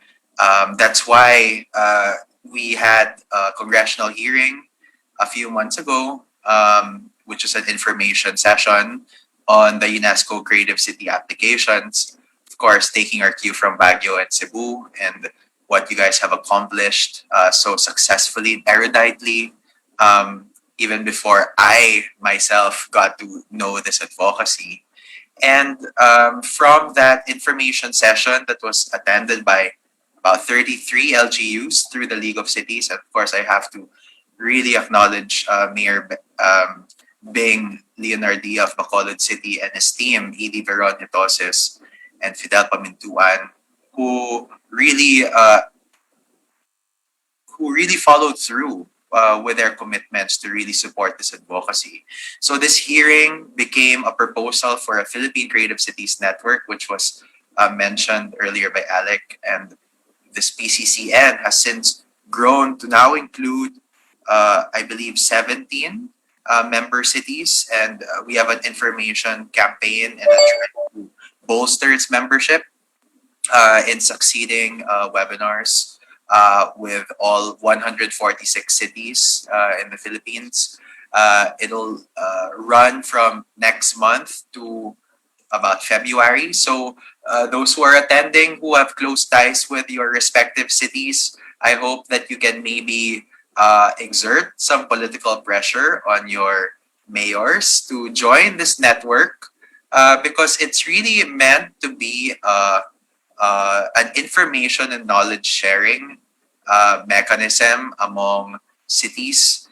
that's why we had a congressional hearing a few months ago, which is an information session on the UNESCO Creative City applications. Of course, taking our cue from Baguio and Cebu and what you guys have accomplished so successfully, eruditely, even before I myself got to know this advocacy. And from that information session that was attended by about 33 LGUs through the League of Cities, and of course, I have to really acknowledge Bing Leonardia of Bacolod City and his team, Edie Veron Hitosis and Fidel Pamintuan, who really followed through with their commitments to really support this advocacy. So this hearing became a proposal for a Philippine Creative Cities Network, which was mentioned earlier by Alec, and this PCCN has since grown to now include, I believe, 17 member cities, and we have an information campaign and a try to bolster its membership in succeeding webinars with all 146 cities in the Philippines. It'll run from next month to about February. So those who are attending who have close ties with your respective cities, I hope that you can maybe exert some political pressure on your mayors to join this network because it's really meant to be an information and knowledge sharing mechanism among cities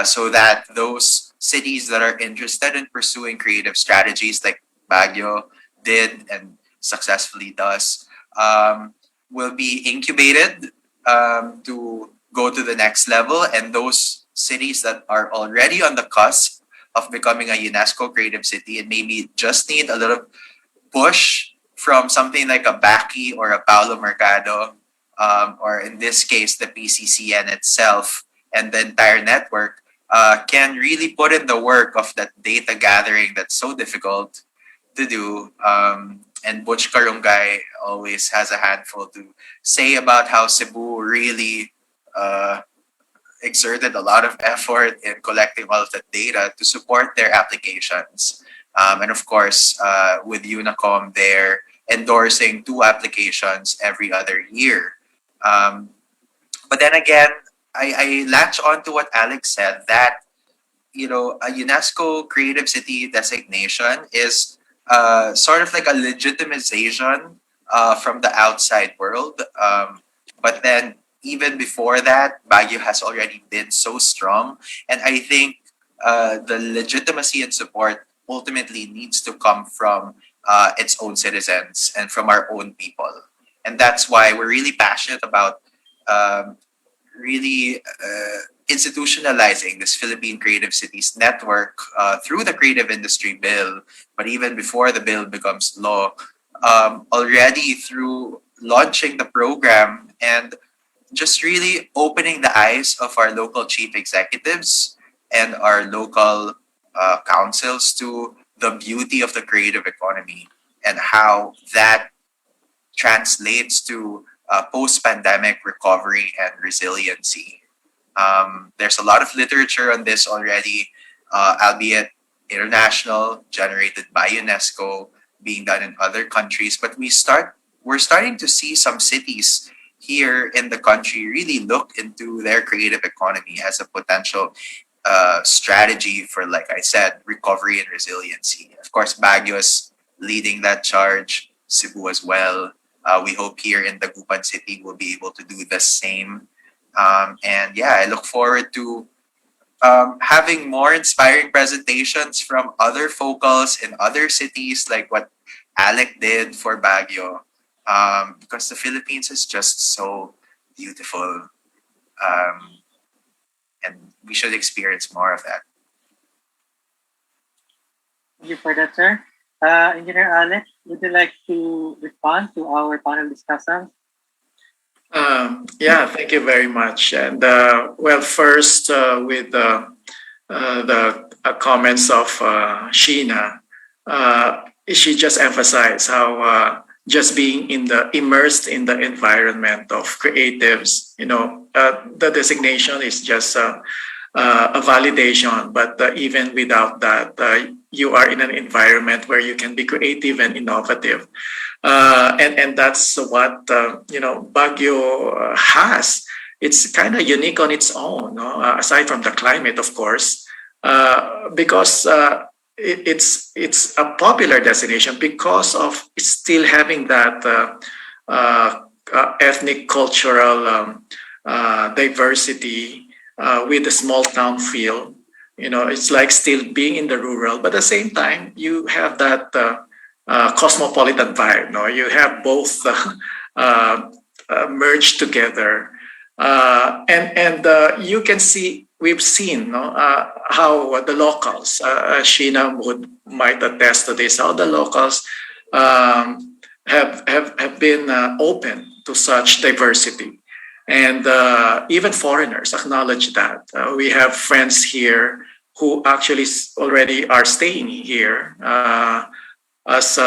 so that those cities that are interested in pursuing creative strategies like Baguio did and successfully does will be incubated to go to the next level. And those cities that are already on the cusp of becoming a UNESCO Creative City and maybe just need a little push from something like a Baki or a Paulo Mercado, or in this case, the PCCN itself and the entire network, can really put in the work of that data gathering that's so difficult to do. And Butch Karungay always has a handful to say about how Cebu really exerted a lot of effort in collecting all of that data to support their applications. And of course, with Unicom, they're endorsing 2 applications every other year. But then again, I latch on to what Alex said that, you know, a UNESCO Creative City designation is sort of like a legitimization from the outside world. But then even before that, Baguio has already been so strong. And I think the legitimacy and support ultimately needs to come from its own citizens and from our own people. And that's why we're really passionate about really institutionalizing this Philippine Creative Cities Network through the Creative Industry Bill, but even before the bill becomes law, already through launching the program and just really opening the eyes of our local chief executives and our local councils to the beauty of the creative economy and how that translates to post-pandemic recovery and resiliency. There's a lot of literature on this already, albeit international, generated by UNESCO, being done in other countries. But we're starting to see some cities here in the country really look into their creative economy as a potential strategy for, like I said, recovery and resiliency. Of course, Baguio is leading that charge, Cebu as well. We hope here in Dagupan City we'll be able to do the same. And yeah, I look forward to having more inspiring presentations from other focals in other cities, like what Alec did for Baguio, because the Philippines is just so beautiful, and we should experience more of that. Thank you for that, sir. Engineer Alex, would you like to respond to our panel discussants? Yeah, thank you very much. And well, first with comments of Sheena, she just emphasized how just being immersed in the environment of creatives, the designation is just a validation, but even without that, you are in an environment where you can be creative and innovative. And that's what Baguio has. It's kind of unique on its own, no? Aside from the climate, of course, because it's a popular destination because of still having that ethnic cultural diversity with a small town feel. It's like still being in the rural, but at the same time, you have that cosmopolitan vibe. No, you have both merged together, and you can see we've seen how the locals, Sheena might attest to this, how the locals have been open to such diversity. And even foreigners acknowledge that. We have friends here who actually already are staying here as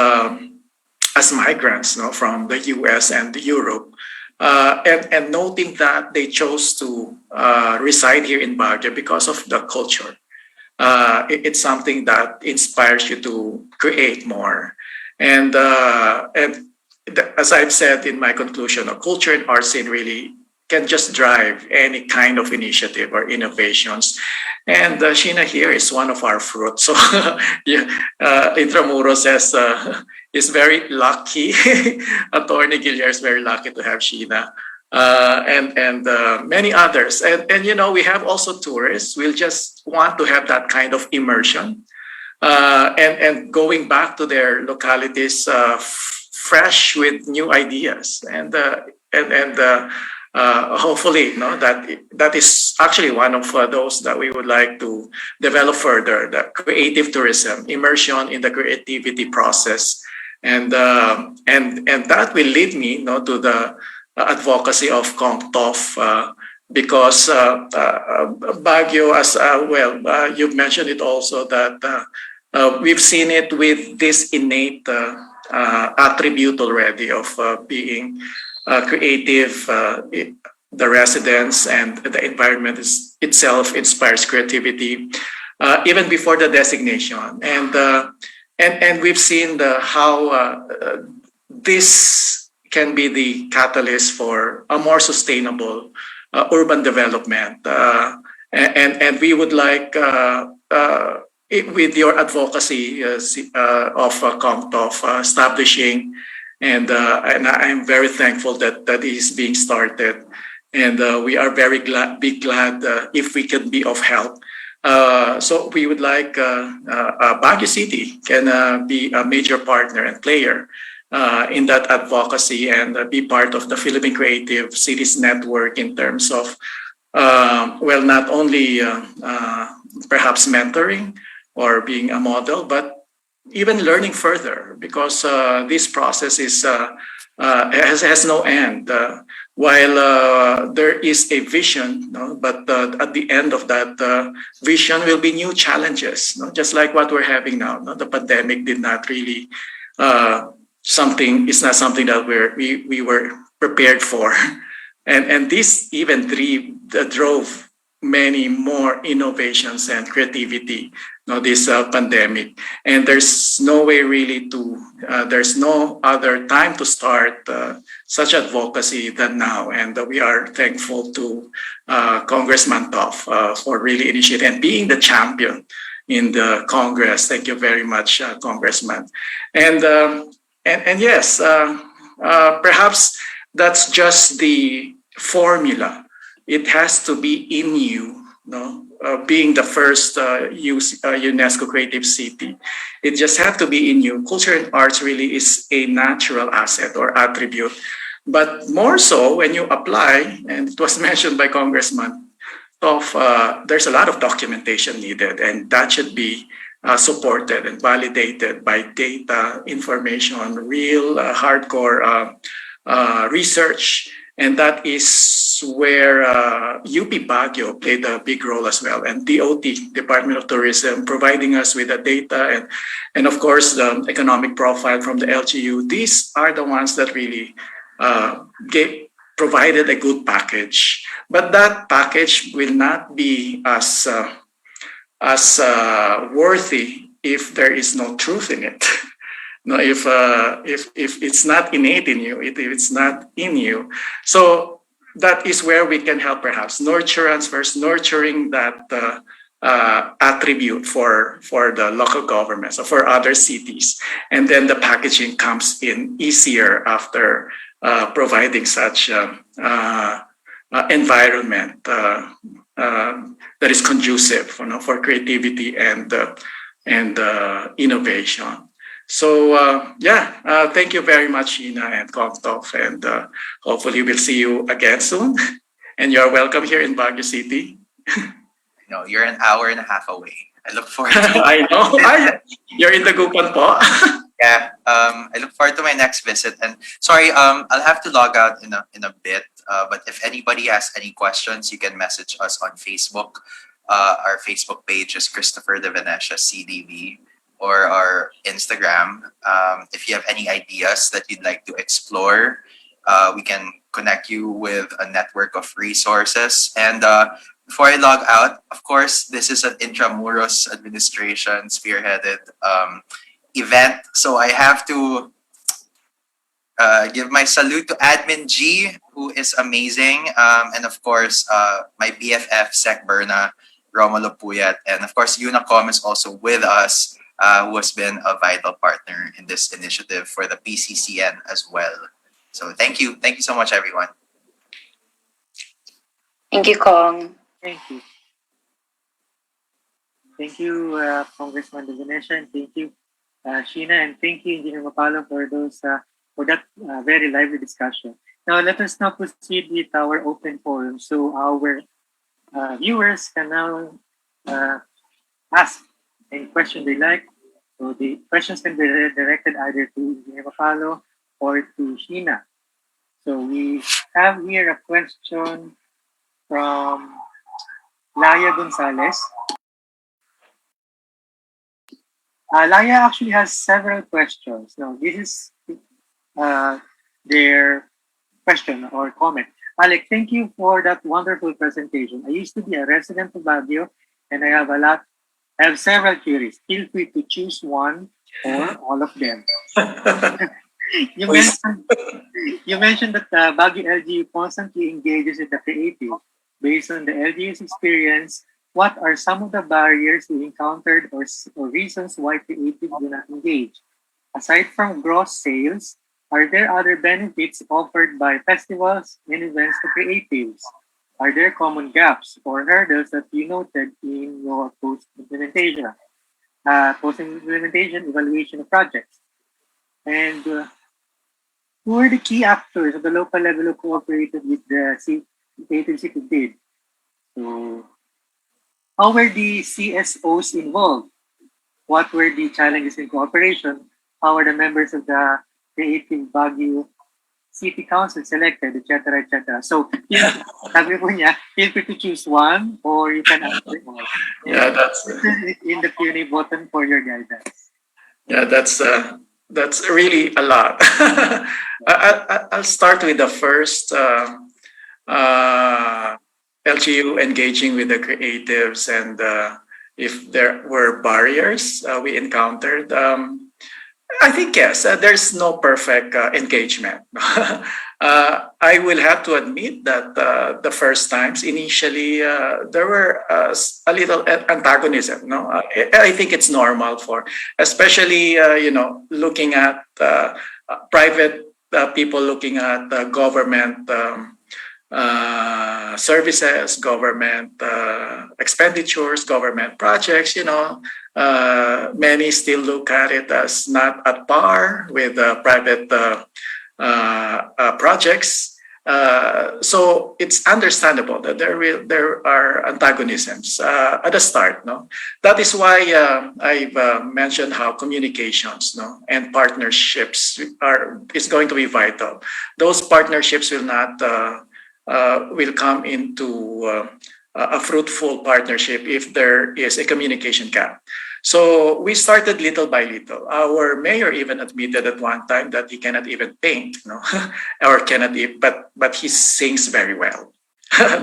migrants, from the US and Europe. And noting that they chose to reside here in Baguio because of the culture. It's something that inspires you to create more. And as I've said in my conclusion, a culture and art scene really can just drive any kind of initiative or innovations. And Sheena here is one of our fruits. So yeah, Intramuros is very lucky. Attorney Guillermo is very lucky to have Sheena. And many others. And we have also tourists. We'll just want to have that kind of immersion. And going back to their localities fresh with new ideas. And hopefully, that is actually one of those that we would like to develop further, the creative tourism, immersion in the creativity process. And that will lead me to the advocacy of COMTOF, because Baguio, as well, you've mentioned it also, that we've seen it with this innate attribute already of being creative. The residents and the environment itself inspires creativity even before the designation. And we've seen how this can be the catalyst for a more sustainable urban development. And we would like, with your advocacy of COMTOF, establishing, and I'm very thankful that that is being started. And we are very glad if we can be of help. So we would like Baguio City can be a major partner and player in that advocacy, and be part of the Philippine Creative Cities Network in terms of, not only perhaps mentoring or being a model, but even learning further, because this process has no end. While there is a vision, but at the end of that vision will be new challenges, just like what we're having now. The pandemic did not really it's not something that we were prepared for, and this even drove many more innovations and creativity. This pandemic, and there's no way really there's no other time to start such advocacy than now. And we are thankful to Congressman Toff for really initiating and being the champion in the Congress. Thank you very much, Congressman. And yes, perhaps that's just the formula. It has to be in you, being the first UNESCO Creative City. It just has to be in you. Culture and arts really is a natural asset or attribute. But more so when you apply, and it was mentioned by Congressman Toff, there's a lot of documentation needed, and that should be supported and validated by data, information, real hardcore research. And that is where UP Baguio played a big role as well, and DOT, Department of Tourism, providing us with the data and of course the economic profile from the LGU. These are the ones that really provided a good package, but that package will not be as worthy if there is no truth in it. No, if it's not innate in you, if it's not in you, so that is where we can help, perhaps nurturance first, nurturing that attribute for the local governments or for other cities, and then the packaging comes in easier after providing such environment that is conducive, for creativity and innovation. So thank you very much, Ina and Komtov, and hopefully we'll see you again soon. And you're welcome here in Baguio City. No, you're an hour and a half away. I look forward to I know. You're in the Gupan po. Yeah, I look forward to my next visit. And sorry, I'll have to log out in a bit. But if anybody has any questions, you can message us on Facebook. Our Facebook page is Christopher de Venecia CDV, or our Instagram. If you have any ideas that you'd like to explore, we can connect you with a network of resources. And before I log out, of course, this is an Intramuros administration spearheaded event. So I have to give my salute to Admin G, who is amazing. And of course, my BFF, Sec Berna, Romulo Puyat. And of course, Unacom is also with us, who has been a vital partner in this initiative for the PCCN as well. So thank you. Thank you so much, everyone. Thank you, Kong. Thank you. Thank you, Congressman De Venecia, and thank you, Sheena, and thank you, Engineer Mapalo, for that very lively discussion. Now, let us now proceed with our open forum. So our viewers can now ask any question they like. So the questions can be directed either to Engineer Mapalo or to Sheena. So we have here a question from Laya Gonzalez. Laya actually has several questions. Now, this is their question or comment. Alec, thank you for that wonderful presentation. I used to be a resident of Baguio, and I have several queries. Feel free to choose one or all of them. You mentioned that Baguio LGU constantly engages in the creative. Based on the LGU's experience, what are some of the barriers you encountered or reasons why creatives do not engage? Aside from gross sales, are there other benefits offered by festivals and events to creatives? Are there common gaps or hurdles that you noted in your post-implementation evaluation of projects? And who are the key actors at the local level who cooperated with the Creative City bid? So, how were the CSOs involved? What were the challenges in cooperation? How are the members of the Creative Baguio City Council selected, etc., etc.? So, sabi po niya, feel free to choose one or you can answer all. Yeah, that's in the Q&A button for your guidance. Yeah, that's really a lot. I'll start with the first LGU engaging with the creatives, and if there were barriers we encountered. I think yes, there's no perfect engagement. I will have to admit that the first times, initially, there were a little antagonism. No, I think it's normal for, especially looking at private people looking at government services, government expenditures, government projects. Many still look at it as not at par with private projects. So it's understandable that there are antagonisms at the start. No, that is why I've mentioned how communications, no, and partnerships is going to be vital. Those partnerships will not will come into a fruitful partnership if there is a communication gap. So we started little by little. Our mayor even admitted at one time that he cannot even paint, no, or cannot even, but he sings very well.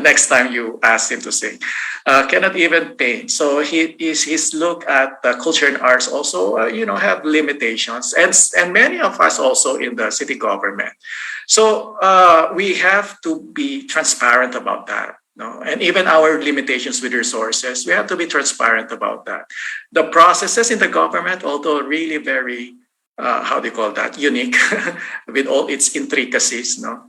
Next time you ask him to sing, cannot even paint. So his look at culture and arts also, have limitations, and many of us also in the city government. So we have to be transparent about that. No, and even our limitations with resources, we have to be transparent about that. The processes in the government, although really very, how do you call that, unique, with all its intricacies, no,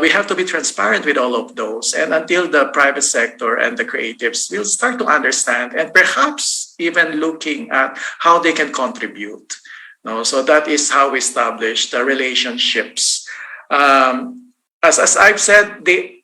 we have to be transparent with all of those. And until the private sector and the creatives will start to understand, and perhaps even looking at how they can contribute. No, so that is how we establish the relationships. As I've said, the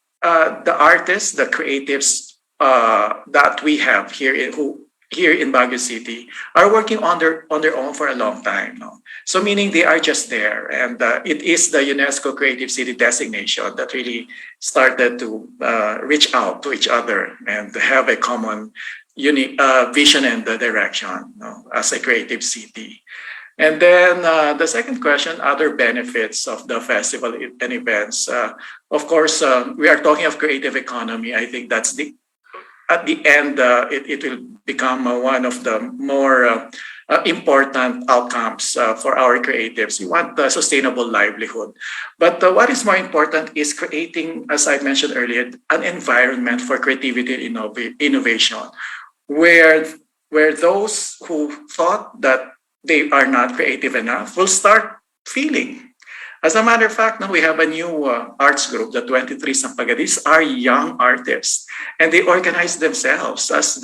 artists, the creatives that we have here in Baguio City are working on their own for a long time. No? So meaning they are just there, and it is the UNESCO Creative City designation that really started to reach out to each other and have a common vision and the direction, no, as a creative city. And then the second question, other benefits of the festival and events. Of course, we are talking of creative economy. I think that's at the end, it will become one of the more important outcomes for our creatives. We want the sustainable livelihood. But what is more important is creating, as I mentioned earlier, an environment for creativity and innovation, where those who thought that they are not creative enough will start feeling. As a matter of fact, now we have a new arts group, the 23 Sampagadis are young artists, and they organize themselves as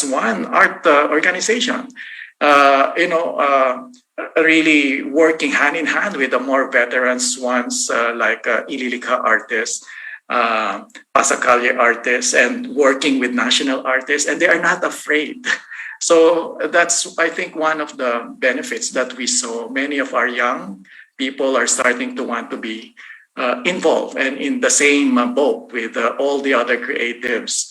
one art organization. Really working hand in hand with the more veterans ones like Ililica artists, Pasacalye artists, and working with national artists, and they are not afraid. So that's, I think, one of the benefits that we saw. Many of our young people are starting to want to be involved and in the same boat with all the other creatives.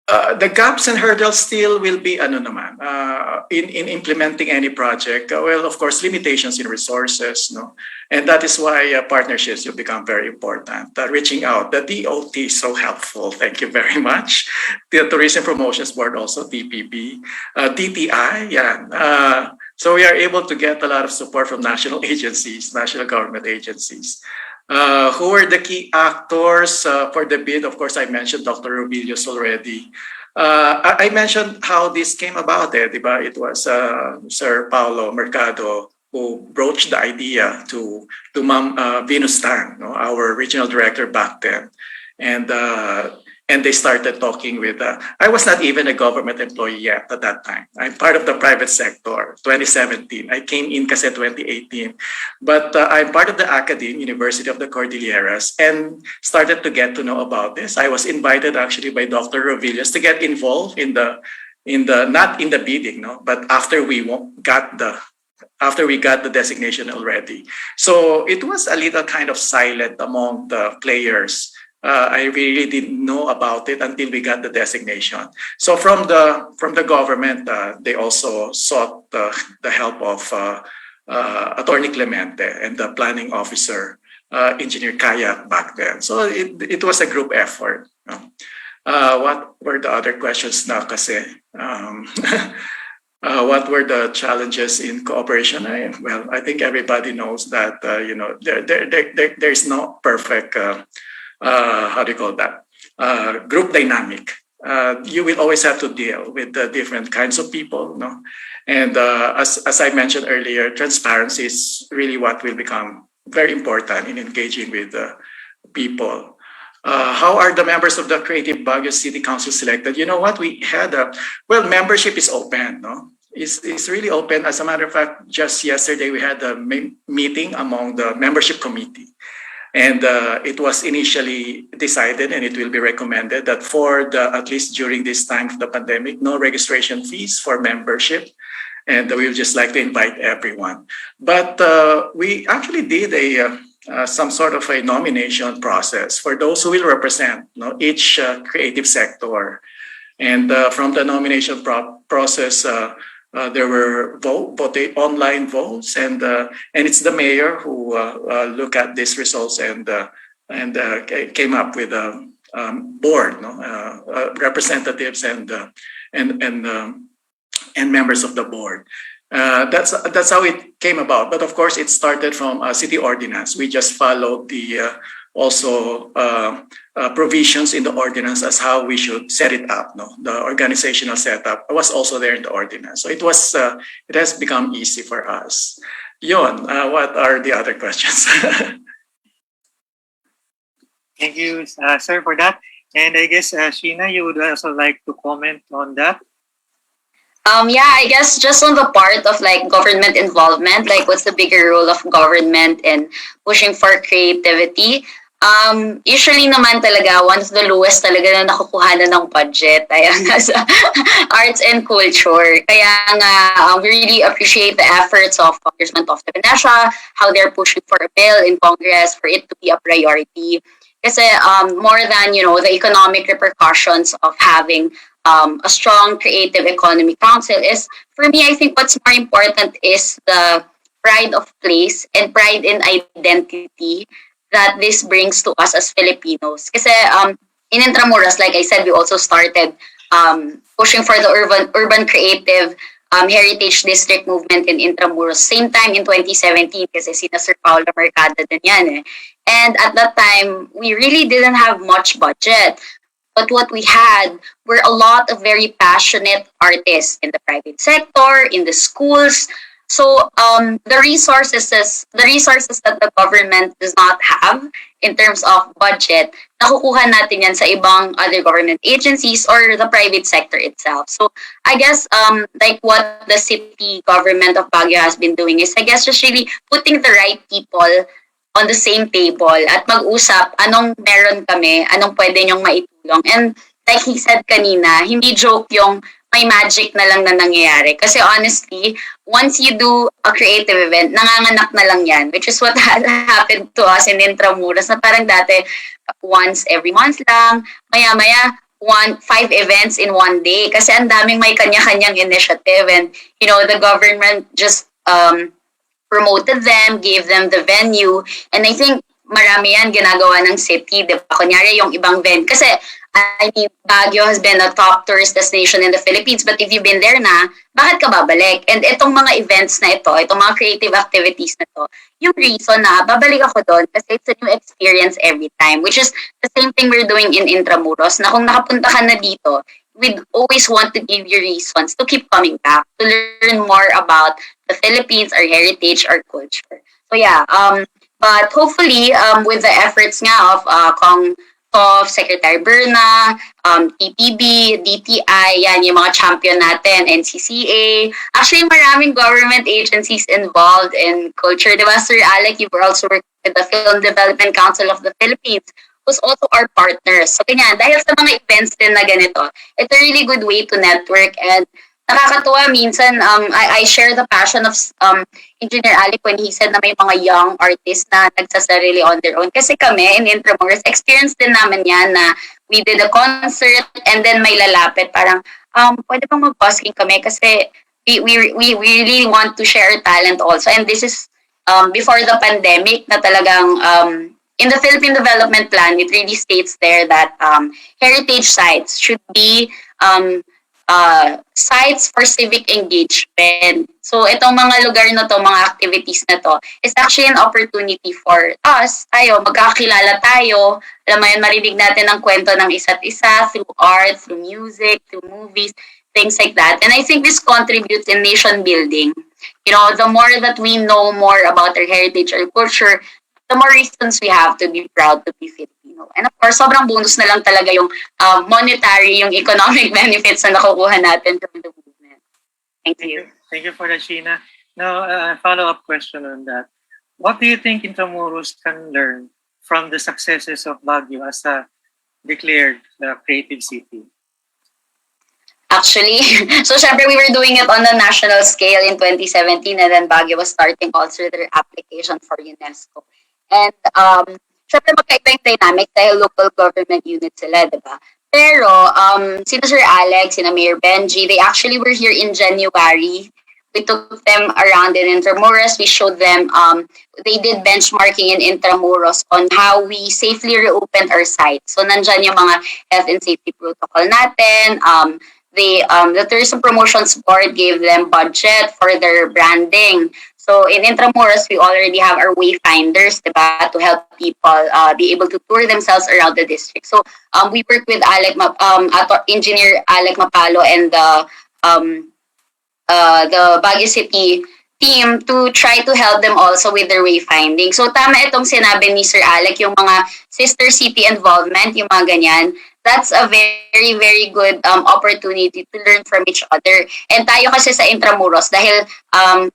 The gaps and hurdles still will be in implementing any project. Well, of course, limitations in resources, no, and that is why partnerships will become very important. Reaching out, the DOT is so helpful. Thank you very much. The Tourism Promotions Board also, TPB, DTI, yeah. So we are able to get a lot of support from national agencies, national government agencies. Who were the key actors for the bid? Of course, I mentioned Dr. Rubilius already. I mentioned how this came about. It was Sir Paulo Mercado who broached the idea to Ma'am Venus Tan, no, our regional director back then. And they started talking with, I was not even a government employee yet at that time. I'm part of the private sector, 2017. I came in kasi 2018. But I'm part of the academe, University of the Cordilleras, and started to get to know about this. I was invited actually by Dr. Rovilius to get involved in the, not in the bidding, no, but after we got the designation already. So it was a little kind of silent among the players. I really didn't know about it until we got the designation. So from the government, they also sought the help of Attorney Clemente and the planning officer, Engineer Kaya back then. So it was a group effort. What were the other questions now? Kasi what were the challenges in cooperation? I think everybody knows that there's no perfect. How do you call that? Group dynamic. You will always have to deal with the different kinds of people, no? And as I mentioned earlier, transparency is really what will become very important in engaging with people. How are the members of the Creative Baguio City Council selected? You know what? We had membership is open, no? is really open. As a matter of fact, just yesterday we had a meeting among the membership committee. And it was initially decided, and it will be recommended, that for at least during this time of the pandemic, no registration fees for membership. And we would just like to invite everyone. But we actually did some sort of a nomination process for those who will represent each creative sector. And from the nomination process, there were online votes, and it's the mayor who look at these results and came up with a board, representatives and members of the board. That's how it came about. But of course, it started from a city ordinance. We just followed the provisions in the ordinance as how we should set it up. The organizational setup was also there in the ordinance. So it has become easy for us. Yon, what are the other questions? Thank you, sir, for that. And I guess, Sheena, you would also like to comment on that? Yeah, I guess just on the part of like government involvement, like what's the bigger role of government in pushing for creativity? Usually naman talaga, one of the lowest talaga na nakukuhanan ng budget ay ang nasa arts and culture. Kaya nga, we really appreciate the efforts of Congressman of the Venetia, how they're pushing for a bill in Congress for it to be a priority. Kasi more than, the economic repercussions of having a strong creative economy council is, for me, I think what's more important is the pride of place and pride in identity that this brings to us as Filipinos. Kasi in Intramuros, like I said, we also started pushing for the urban creative heritage district movement in Intramuros. Same time in 2017 kasi sina Sir Paulo Mercado din yan eh. And at that time, we really didn't have much budget. But what we had were a lot of very passionate artists in the private sector, in the schools. So the resources that the government does not have in terms of budget, nakukuha natin yan sa ibang other government agencies or the private sector itself. So I guess like what the City Government of Baguio has been doing is, I guess, just really putting the right people on the same table at mag-usap anong meron kami, anong pwede nyong maitulong. And like he said kanina, hindi joke yung may magic na lang na nangyayari. Kasi honestly, once you do a creative event, nanganganak na lang yan, which is what had happened to us in Intramuros, na parang dati, once every month lang, maya-maya, 5 events in one day. Kasi ang daming may kanya-kanyang initiative, and, the government just promoted them, gave them the venue, and I think marami yan ginagawa ng city, di ba? Kunyari yung ibang venue. Kasi, I mean, Baguio has been a top tourist destination in the Philippines, but if you've been there na, bakit ka babalik? And itong mga events na ito, itong mga creative activities na ito, yung reason na babalik ako doon kasi it's a new experience every time, which is the same thing we're doing in Intramuros, na kung nakapunta ka na dito, we'd always want to give you reasons to keep coming back, to learn more about the Philippines, our heritage, our culture. So yeah, but hopefully, with the efforts nga of Secretary Berna, TPB, DTI, yan yung mga champion natin, NCCA. Actually, maraming government agencies involved in culture. Diba, Sir Alec, you've also worked with the Film Development Council of the Philippines, who's also our partners. So, ganyan, dahil sa mga events din na ganito, it's a really good way to network, and nakakatuwa minsan, I share the passion of Engineer Alec when he said na may mga young artists na nagsasarili on their own. Kasi kami in Intramuros, experience din namin yan na we did a concert and then may lalapit parang, pwede bang mag-busking kami kasi we really want to share talent also. And this is before the pandemic na talagang in the Philippine Development Plan, it really states there that heritage sites should be sites for civic engagement. So itong mga lugar na to, mga activities na to, is actually an opportunity for us, magkakilala tayo, alam mo yun, marinig natin ang kwento ng isa't isa through art, through music, through movies, things like that. And I think this contributes in nation building. The more that we know more about our heritage, our culture, the more reasons we have to be proud to be Filipino. And of course, sobrang bonus na lang talaga yung monetary, yung economic benefits na nakukuha natin from the movement. Thank you. Thank you for that, Sheena. Now, a follow-up question on that. What do you think Intramuros can learn from the successes of Baguio as a declared creative city? Actually, so syempre we were doing it on a national scale in 2017 and then Baguio was starting also their application for UNESCO. And syempre magkaiba yung dynamic dahil local government unit sila, di ba? Pero sina Sir Alex, sina Mayor Benji, they actually were here in January. We took them around in Intramuros. We showed them, they did benchmarking in Intramuros on how we safely reopened our site. So nandyan yung mga health and safety protocol natin. The Tourism Promotions Board gave them budget for their branding. So in Intramuros, we already have our wayfinders, diba, to help people be able to tour themselves around the district. So we work with Engineer Alec Mapalo and the Baguio City team to try to help them also with their wayfinding. So tama itong sinabi ni Sir Alec, yung mga sister city involvement, yung mga ganyan. That's a very, very good opportunity to learn from each other. And tayo kasi sa Intramuros, dahil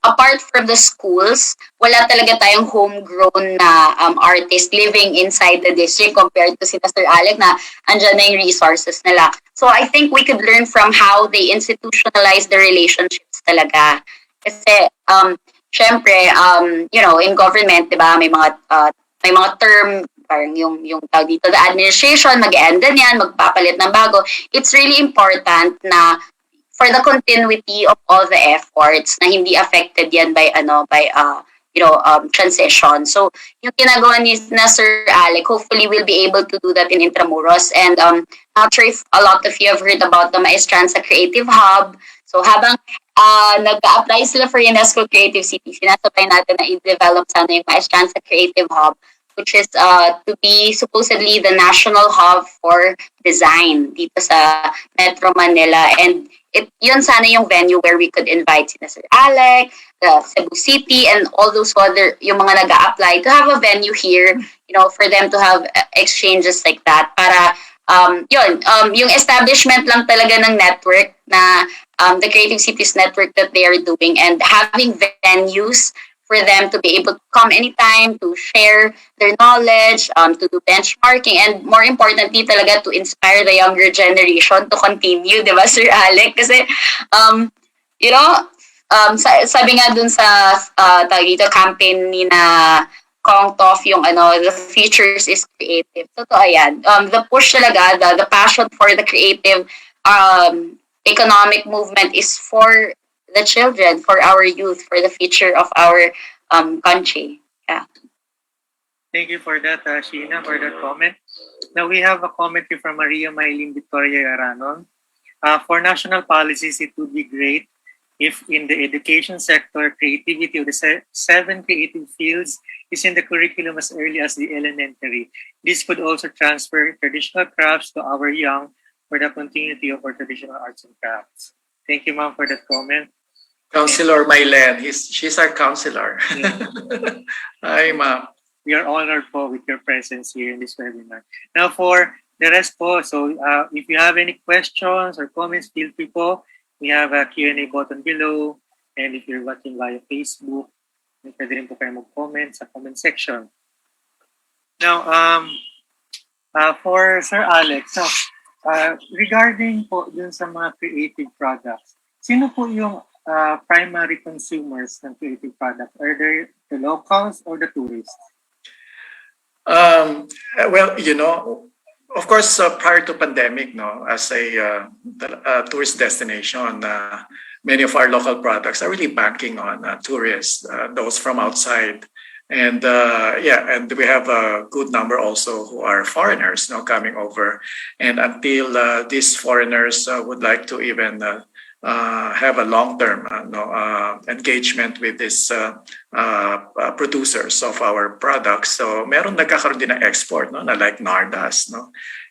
apart from the schools, wala talaga tayong homegrown na artist living inside the district compared to sina Sir Alec na andyan na yung resources nila. So I think we could learn from how they institutionalize the relationships talaga. Kasi, syempre, in government, di ba, may mga term, parang yung tawag dito, the administration, mag-end din yan, magpapalit ng bago. It's really important na for the continuity of all the efforts na hindi affected yan by transition. So, yung ginagawa ni na Sir Alec, hopefully we'll be able to do that in Intramuros. And not sure if a lot of you have heard about the Maestranza Creative Hub. So, habang nag-apply sila for UNESCO Creative City, sinasabay natin na i-develop sana yung Maestranza Creative Hub, which is to be supposedly the national hub for design dito sa Metro Manila. And yun sana yung venue where we could invite sina Sir Alec, the Cebu City, and all those other, yung mga nag-a-apply to have a venue here, for them to have exchanges like that. Para, yung establishment lang talaga ng network na the Creative Cities Network that they are doing, and having venues for them to be able to come anytime, to share their knowledge, to do benchmarking, and more importantly talaga to inspire the younger generation to continue, di ba, Sir Alec? Kasi, sabi nga dun sa campaign ni na Kong Toff, yung the futures is creative. Totoo yan. The push talaga, the passion for the creative economic movement is for the children, for our youth, for the future of our country. Yeah. Thank you for that, Sheena, for that comment. Now we have a comment here from Maria Maylin Victoria Aranon. For national policies, it would be great if in the education sector, creativity of the 7 creative fields is in the curriculum as early as the elementary. This could also transfer traditional crafts to our young for the continuity of our traditional arts and crafts. Thank you, ma'am, for that comment. Councilor Mylen, she's our counselor. Yeah. Hi, ma'am. We are honored po with your presence here in this webinar. Now for the rest po, so if you have any questions or comments, feel free po. We have a Q&A button below. And if you're watching via Facebook, pwede rin po kayo mag-comment sa comment section. Now, for Sir Alex, so, regarding po dun sa mga creative products, sino po yung primary consumers ng creative products? Are they the locals or the tourists? Well, of course, prior to pandemic, as a tourist destination, many of our local products are really banking on tourists, those from outside. And and we have a good number also who are foreigners now coming over. And until these foreigners would like to even have a long-term engagement with these producers of our products. So meron nagkakaroon din ng export, na like Nardas,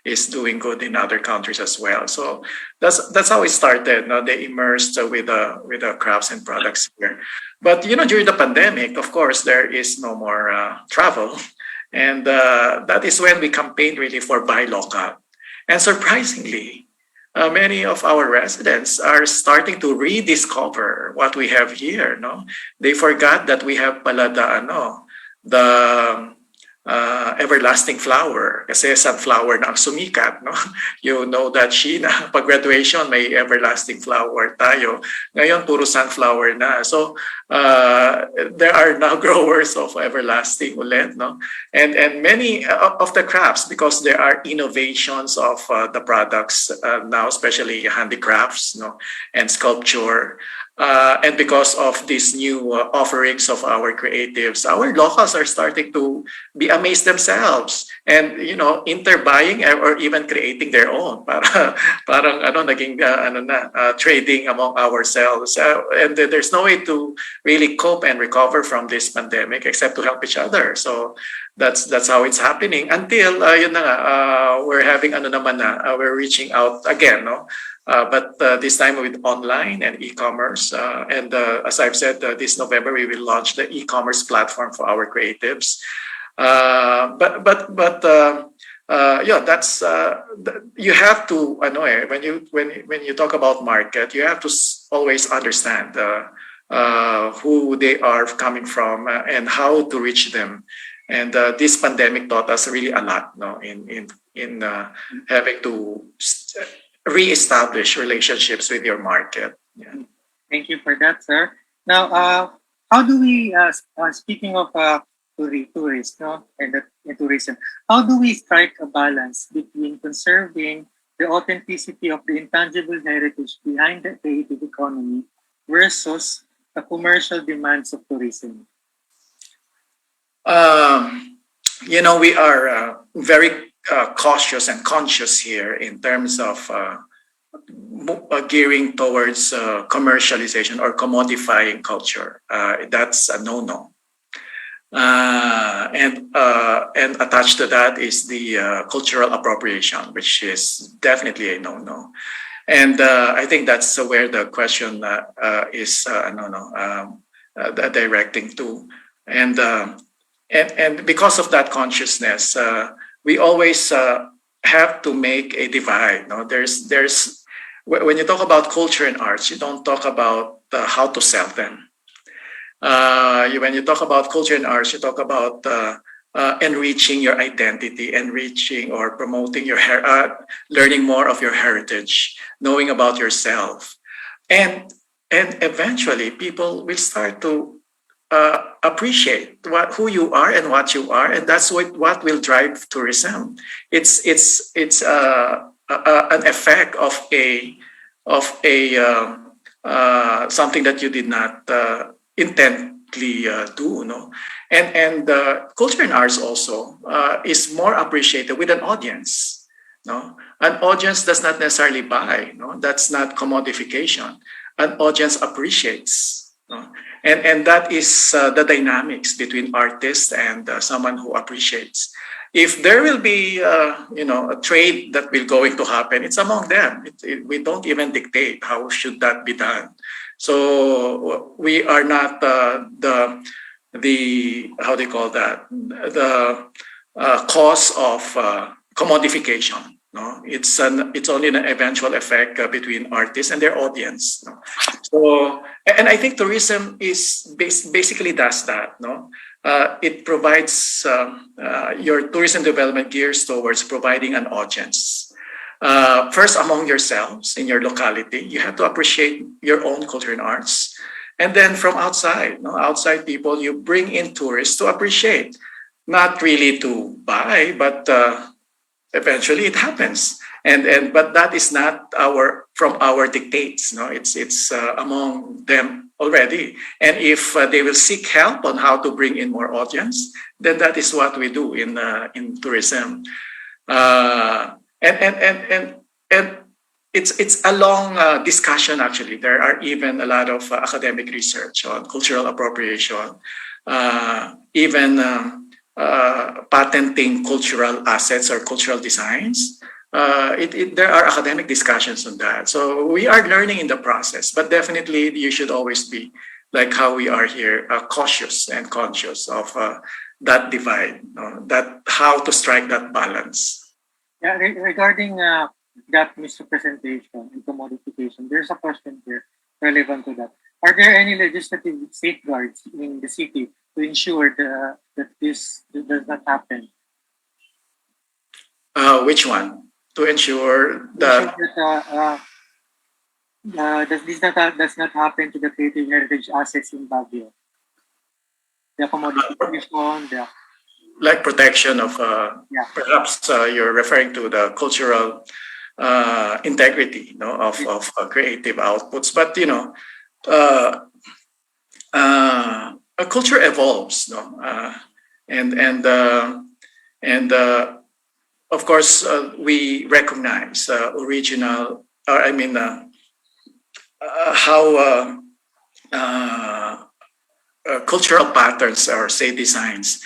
is doing good in other countries as well. So that's how it started. They immersed with the crafts and products here. But during the pandemic, of course, there is no more travel, and that is when we campaigned really for buy local. And surprisingly, many of our residents are starting to rediscover what we have here. No, they forgot that we have pala the everlasting flower. Kasi sunflower na ang sumikat, no? You know that, Sheena, pag graduation, may everlasting flower tayo. Ngayon, puro sunflower na. So, there are now growers of everlasting ulit, no? And many of the crafts, because there are innovations of the products now, especially handicrafts, no, and sculpture. And because of these new offerings of our creatives, our locals are starting to be amazed themselves, and interbuying or even creating their own. Parang naging trading among ourselves, and there's no way to really cope and recover from this pandemic except to help each other. So that's how it's happening until we're having we're reaching out again, no. But this time with online and e-commerce, and as I've said, this November we will launch the e-commerce platform for our creatives. Yeah, that's you have to when you talk about market, you have to always understand who they are coming from and how to reach them. And this pandemic taught us really a lot, no, in having to re-establish relationships with your market. Yeah. Thank you for that, sir. Now, how do we, speaking of tourists, no, and tourism, how do we strike a balance between conserving the authenticity of the intangible heritage behind the creative economy versus the commercial demands of tourism? We are very cautious and conscious here in terms of gearing towards commercialization or commodifying culture. That's a no-no. And attached to that is the cultural appropriation, which is definitely a no-no. And I think that's where the question is directing to. And because of that consciousness, we always have to make a divide. No, there's when you talk about culture and arts, you don't talk about how to sell them. When you talk about culture and arts, you talk about enriching your identity, enriching or promoting your learning more of your heritage, knowing about yourself, and eventually people will start to appreciate who you are and what you are, and that's what will drive tourism. It's an effect of a something that you did not intently do, no. And culture and arts also is more appreciated with an audience. No, an audience does not necessarily buy. No, that's not commodification. An audience appreciates. No? And that is the dynamics between artists and someone who appreciates. If there will be a trade that will going to happen, it's among them. We don't even dictate how should that be done. So we are not the how do you call that, the cause of commodification. No, it's only an eventual effect between artists and their audience. No? So, and I think tourism is basically does that. No, it provides your tourism development gears towards providing an audience. First, among yourselves in your locality, you have to appreciate your own culture and arts, and then from outside, outside people, you bring in tourists to appreciate, not really to buy, but eventually it happens, but that is not from our dictates. No, it's among them already, and if they will seek help on how to bring in more audience, then that is what we do in tourism. And it's a long discussion. Actually, there are even a lot of academic research on cultural appropriation, even patenting cultural assets or cultural designs. There are academic discussions on that. So we are learning in the process, but definitely you should always be, like how we are here, cautious and conscious of that divide, that how to strike that balance. Yeah, regarding that misrepresentation and commodification, there's a question here relevant to that. Are there any legislative safeguards in the city to ensure that this does not happen? Which one? To ensure To ensure that that does not happen to the creative heritage assets in Baguio. The commodification, the like protection of yeah, perhaps you're referring to the cultural integrity, you know, of creative outputs. But you know, uh, a culture evolves, no, and of course we recognize original. I mean, how cultural patterns or say designs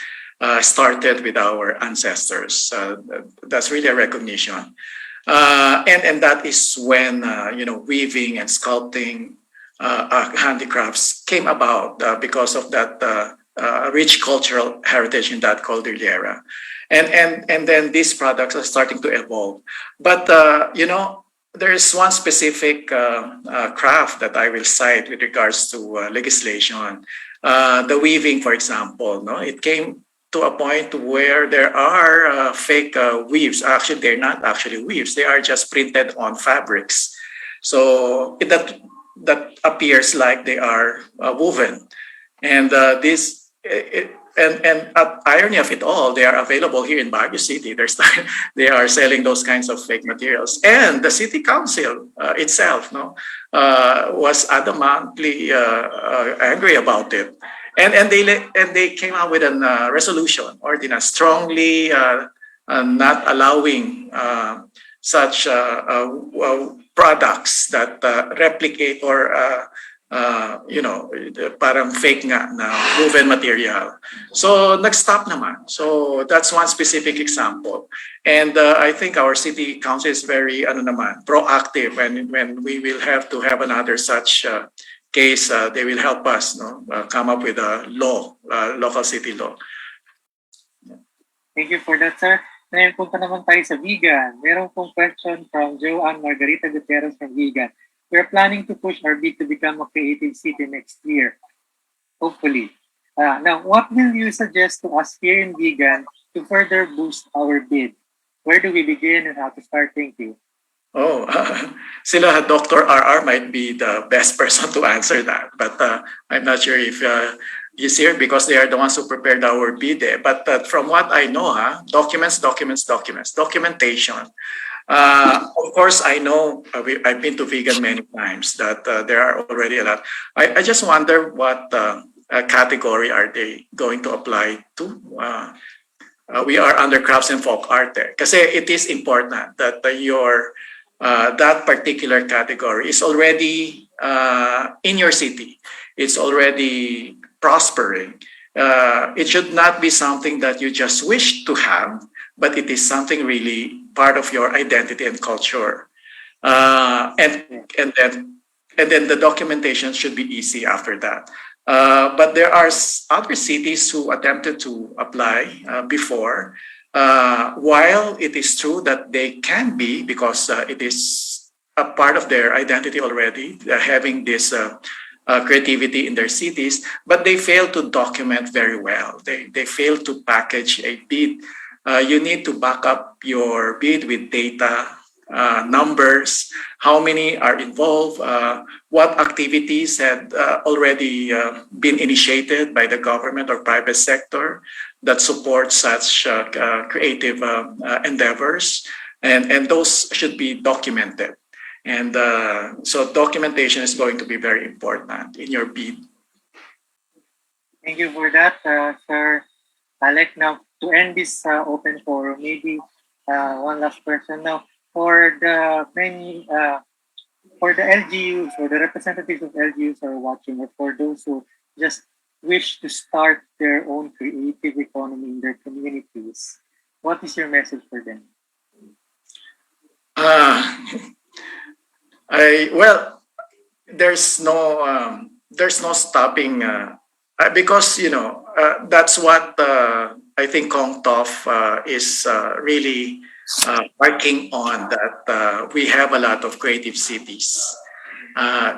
started with our ancestors. That's really a recognition. And that is when you know, weaving and sculpting handicrafts came about because of that rich cultural heritage in that Cordillera, and then these products are starting to evolve. But you know, there is one specific craft that I will cite with regards to legislation. The weaving, for example, no, it came to a point where there are fake weaves. Actually, they're not actually weaves; they are just printed on fabrics. So that appears like they are woven, and this and irony of it all, they are available here in Baguio City. They are selling those kinds of fake materials, and the city council itself, no, was adamantly angry about it, and they came out with a resolution ordinance strongly not allowing such products that replicate or you know, parang fake nga na woven material. So nag-stop naman. So that's one specific example. And I think our city council is very ano naman, proactive, and when we will have to have another such case, they will help us, no, come up with a law, local city law. thank you for that, sir. Ngayon punta naman tayo sa vegan. Meron pong question from Joanne Margarita Gutierrez from Vegan. We're planning to push our bid to become a creative city next year, hopefully. Now, what will you suggest to us here in Vegan to further boost our bid? Where do we begin and how to start? Thank you. Oh, sila Dr. RR might be the best person to answer that, but I'm not sure if he's here because they are the ones who prepared our bid. But from what I know, documentation. Of course, I know I've been to vegan many times that there are already a lot. I just wonder what category are they going to apply to? We are under crafts and folk art because it is important that your that particular category is already in your city. It's already prospering. It should not be something that you just wish to have, but it is something really part of your identity and culture. And then the documentation should be easy after that. But there are other cities who attempted to apply before. While it is true that they can be, because it is a part of their identity already, having this creativity in their cities, but they fail to document very well. They fail to package a bid. You need to back up your bid with data, numbers, how many are involved, what activities had already been initiated by the government or private sector that support such creative endeavors, and those should be documented. And so documentation is going to be very important in your bid. Thank you for that, Sir Alec. Now, to end this open forum, maybe one last question. Now, for the many, for the LGUs or the representatives of LGUs who are watching, or for those who just wish to start their own creative economy in their communities, what is your message for them? Well, there's no stopping because you know that's what I think Kong Tof is really working on that we have a lot of creative cities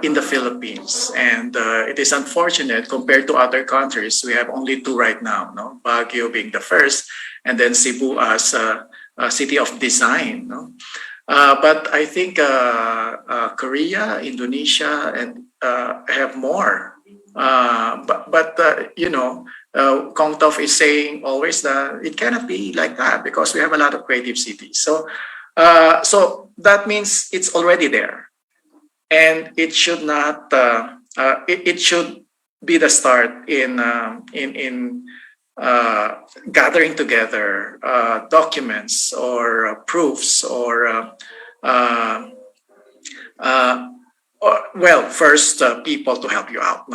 in the Philippines. And it is unfortunate compared to other countries, we have only two right now, no? Baguio being the first, and then Cebu as a city of design. No? But I think Korea, Indonesia, and have more. You know, Kong Tov is saying always that it cannot be like that because we have a lot of creative cities. So that means it's already there, and it should not. It should be the start in gathering together documents or proofs uh, uh, well, first people to help you out,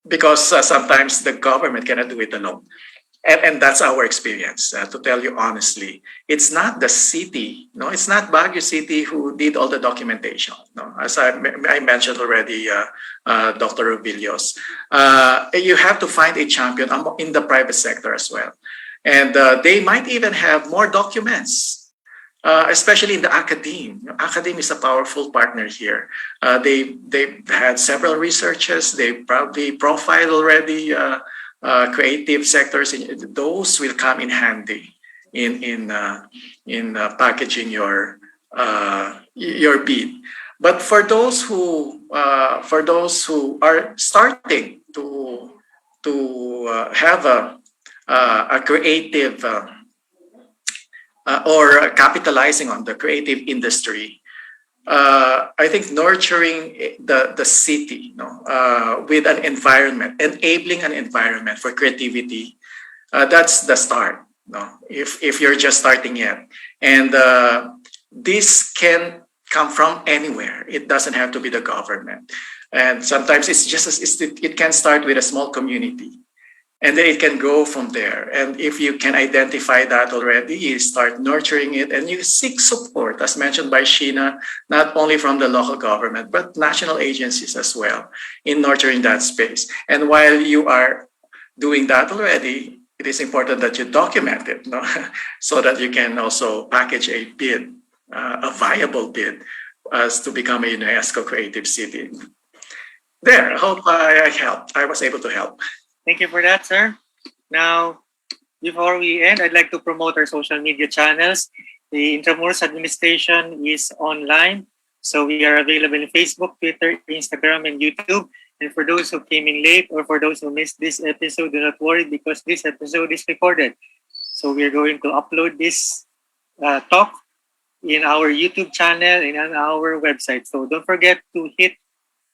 because sometimes the government cannot do it alone. And that's our experience, to tell you honestly. It's not the city, no, it's not Baguio City who did all the documentation. No, as I mentioned already, Dr. Rubilios, you have to find a champion in the private sector as well. And they might even have more documents, especially in the academe. Academe is a powerful partner here. They've had several researches. They probably profiled already creative sectors. Those will come in handy in packaging your bid. But for those who are starting to have a creative or capitalizing on the creative industry, I think nurturing the city, with an environment, enabling an environment for creativity, that's the start. If you're just starting yet, and this can come from anywhere. It doesn't have to be the government, and sometimes it can start with a small community. And then it can go from there. And if you can identify that already, you start nurturing it and you seek support, as mentioned by Sheena, not only from the local government, but national agencies as well in nurturing that space. And while you are doing that already, it is important that you document it, so that you can also package a bid, a viable bid, as to become a UNESCO Creative City. There, I hope I helped. I was able to help. Thank you for that, sir. Now, before we end, I'd like to promote our social media channels. The Intramuros administration is online. So we are available in Facebook, Twitter, Instagram, and YouTube. And for those who came in late or for those who missed this episode, do not worry because this episode is recorded. So we are going to upload this talk in our YouTube channel and on our website. So don't forget to hit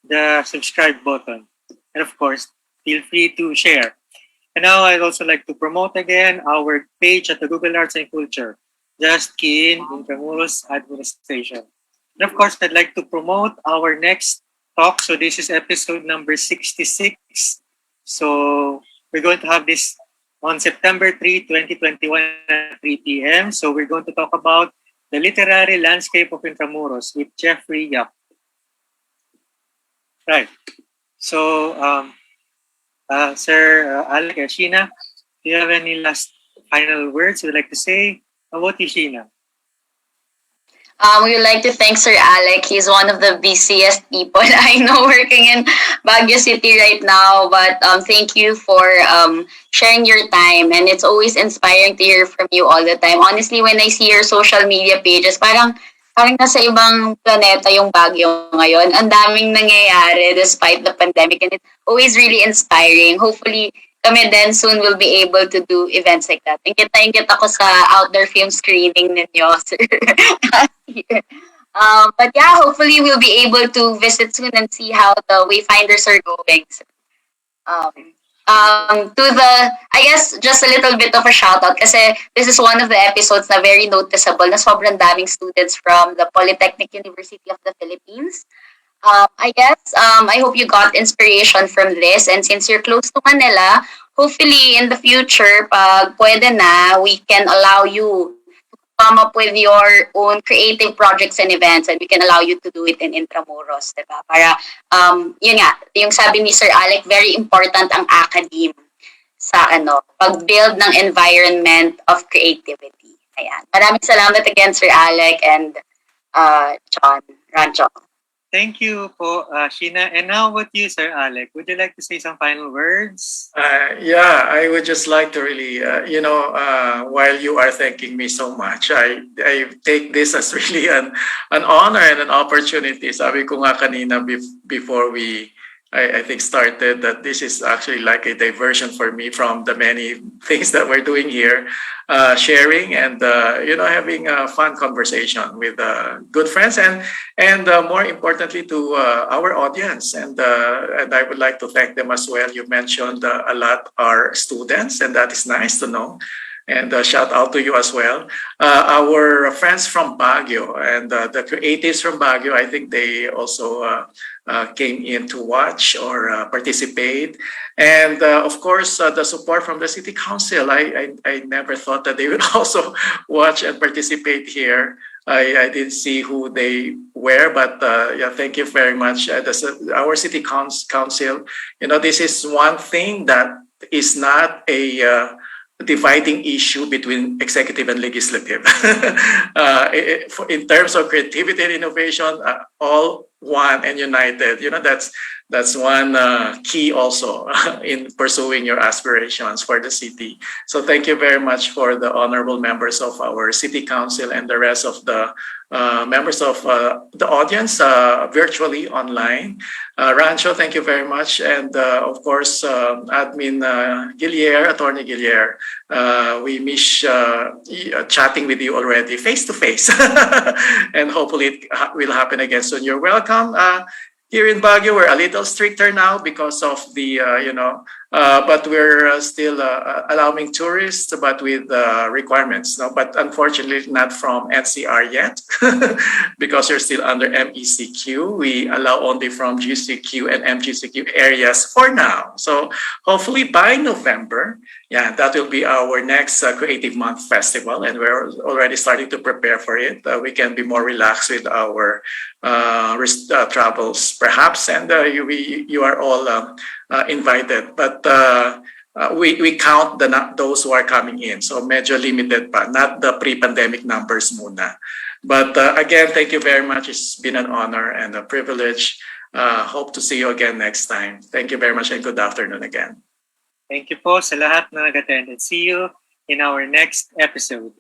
the subscribe button. And of course, feel free to share. And now I'd also like to promote again our page at the Google Arts and Culture. Just key in Intramuros Administration. And of course, I'd like to promote our next talk. So this is episode number 66. So we're going to have this on September 3, 2021 at 3 p.m. So we're going to talk about the literary landscape of Intramuros with Jeffrey Yap. Right. So, Sir Alec and Sheena, do you have any last final words you'd like to say? How about you, Sheena? We would like to thank Sir Alec. He's one of the busiest people I know working in Baguio City right now. But thank you for sharing your time. And it's always inspiring to hear from you all the time. Honestly, when I see your social media pages, parang nasa ibang planeta yung Baguio ngayon. Ang daming nangyayari despite the pandemic. And it's always really inspiring. Hopefully, kami then soon will be able to do events like that. Ingit ako sa outdoor film screening ninyo, sir. But yeah, hopefully we'll be able to visit soon and see how the wayfinders are going. I guess just a little bit of a shout out kasi this is one of the episodes na very noticeable na sobrang daming students from the Polytechnic University of the Philippines. I hope you got inspiration from this, and since you're close to Manila, hopefully in the future, pag pwede na, we can allow you to come up with your own creative projects and events, and we can allow you to do it in Intramuros, diba? Para, yun nga, yung sabi ni Sir Alec, very important ang academe sa pag-build ng environment of creativity. Ayan. Maraming salamat again, Sir Alec and John Rancho. Thank you po, Sheena. And now with you, Sir Alec. Would you like to say some final words? Yeah, I would just like to really, while you are thanking me so much, I take this as really an honor and an opportunity. Sabi ko nga kanina before I think started that this is actually like a diversion for me from the many things that we're doing here, sharing and having a fun conversation with good friends and more importantly to our audience and I would like to thank them as well. You mentioned a lot are students and that is nice to know. And shout out to you as well. Our friends from Baguio and the creatives from Baguio, I think they also came in to watch or participate. And of course, the support from the City Council. I never thought that they would also watch and participate here. I didn't see who they were, but yeah, thank you very much. Our City Council, this is one thing that is not a dividing issue between executive and legislative. In terms of creativity and innovation, all one and united. That's one key also in pursuing your aspirations for the city. So thank you very much for the honorable members of our city council and the rest of the members of the audience virtually online. Rancho, thank you very much. And of course, Admin Attorney Gillier, we miss chatting with you already face to face. And hopefully it will happen again soon. You're welcome. Here in Baguio, we're a little stricter now because of the, but we're still allowing tourists, but with requirements. No? But unfortunately, not from NCR yet, because you're still under MECQ. We allow only from GCQ and MGCQ areas for now. So hopefully by November, yeah, that will be our next Creative Month Festival, and we're already starting to prepare for it. We can be more relaxed with our travels, perhaps, and you are all invited. But we count those who are coming in, so medyo limited pa, not the pre-pandemic numbers muna. But again, thank you very much. It's been an honor and a privilege. Hope to see you again next time. Thank you very much and good afternoon again. Thank you po sa lahat na nag-attend and see you in our next episode.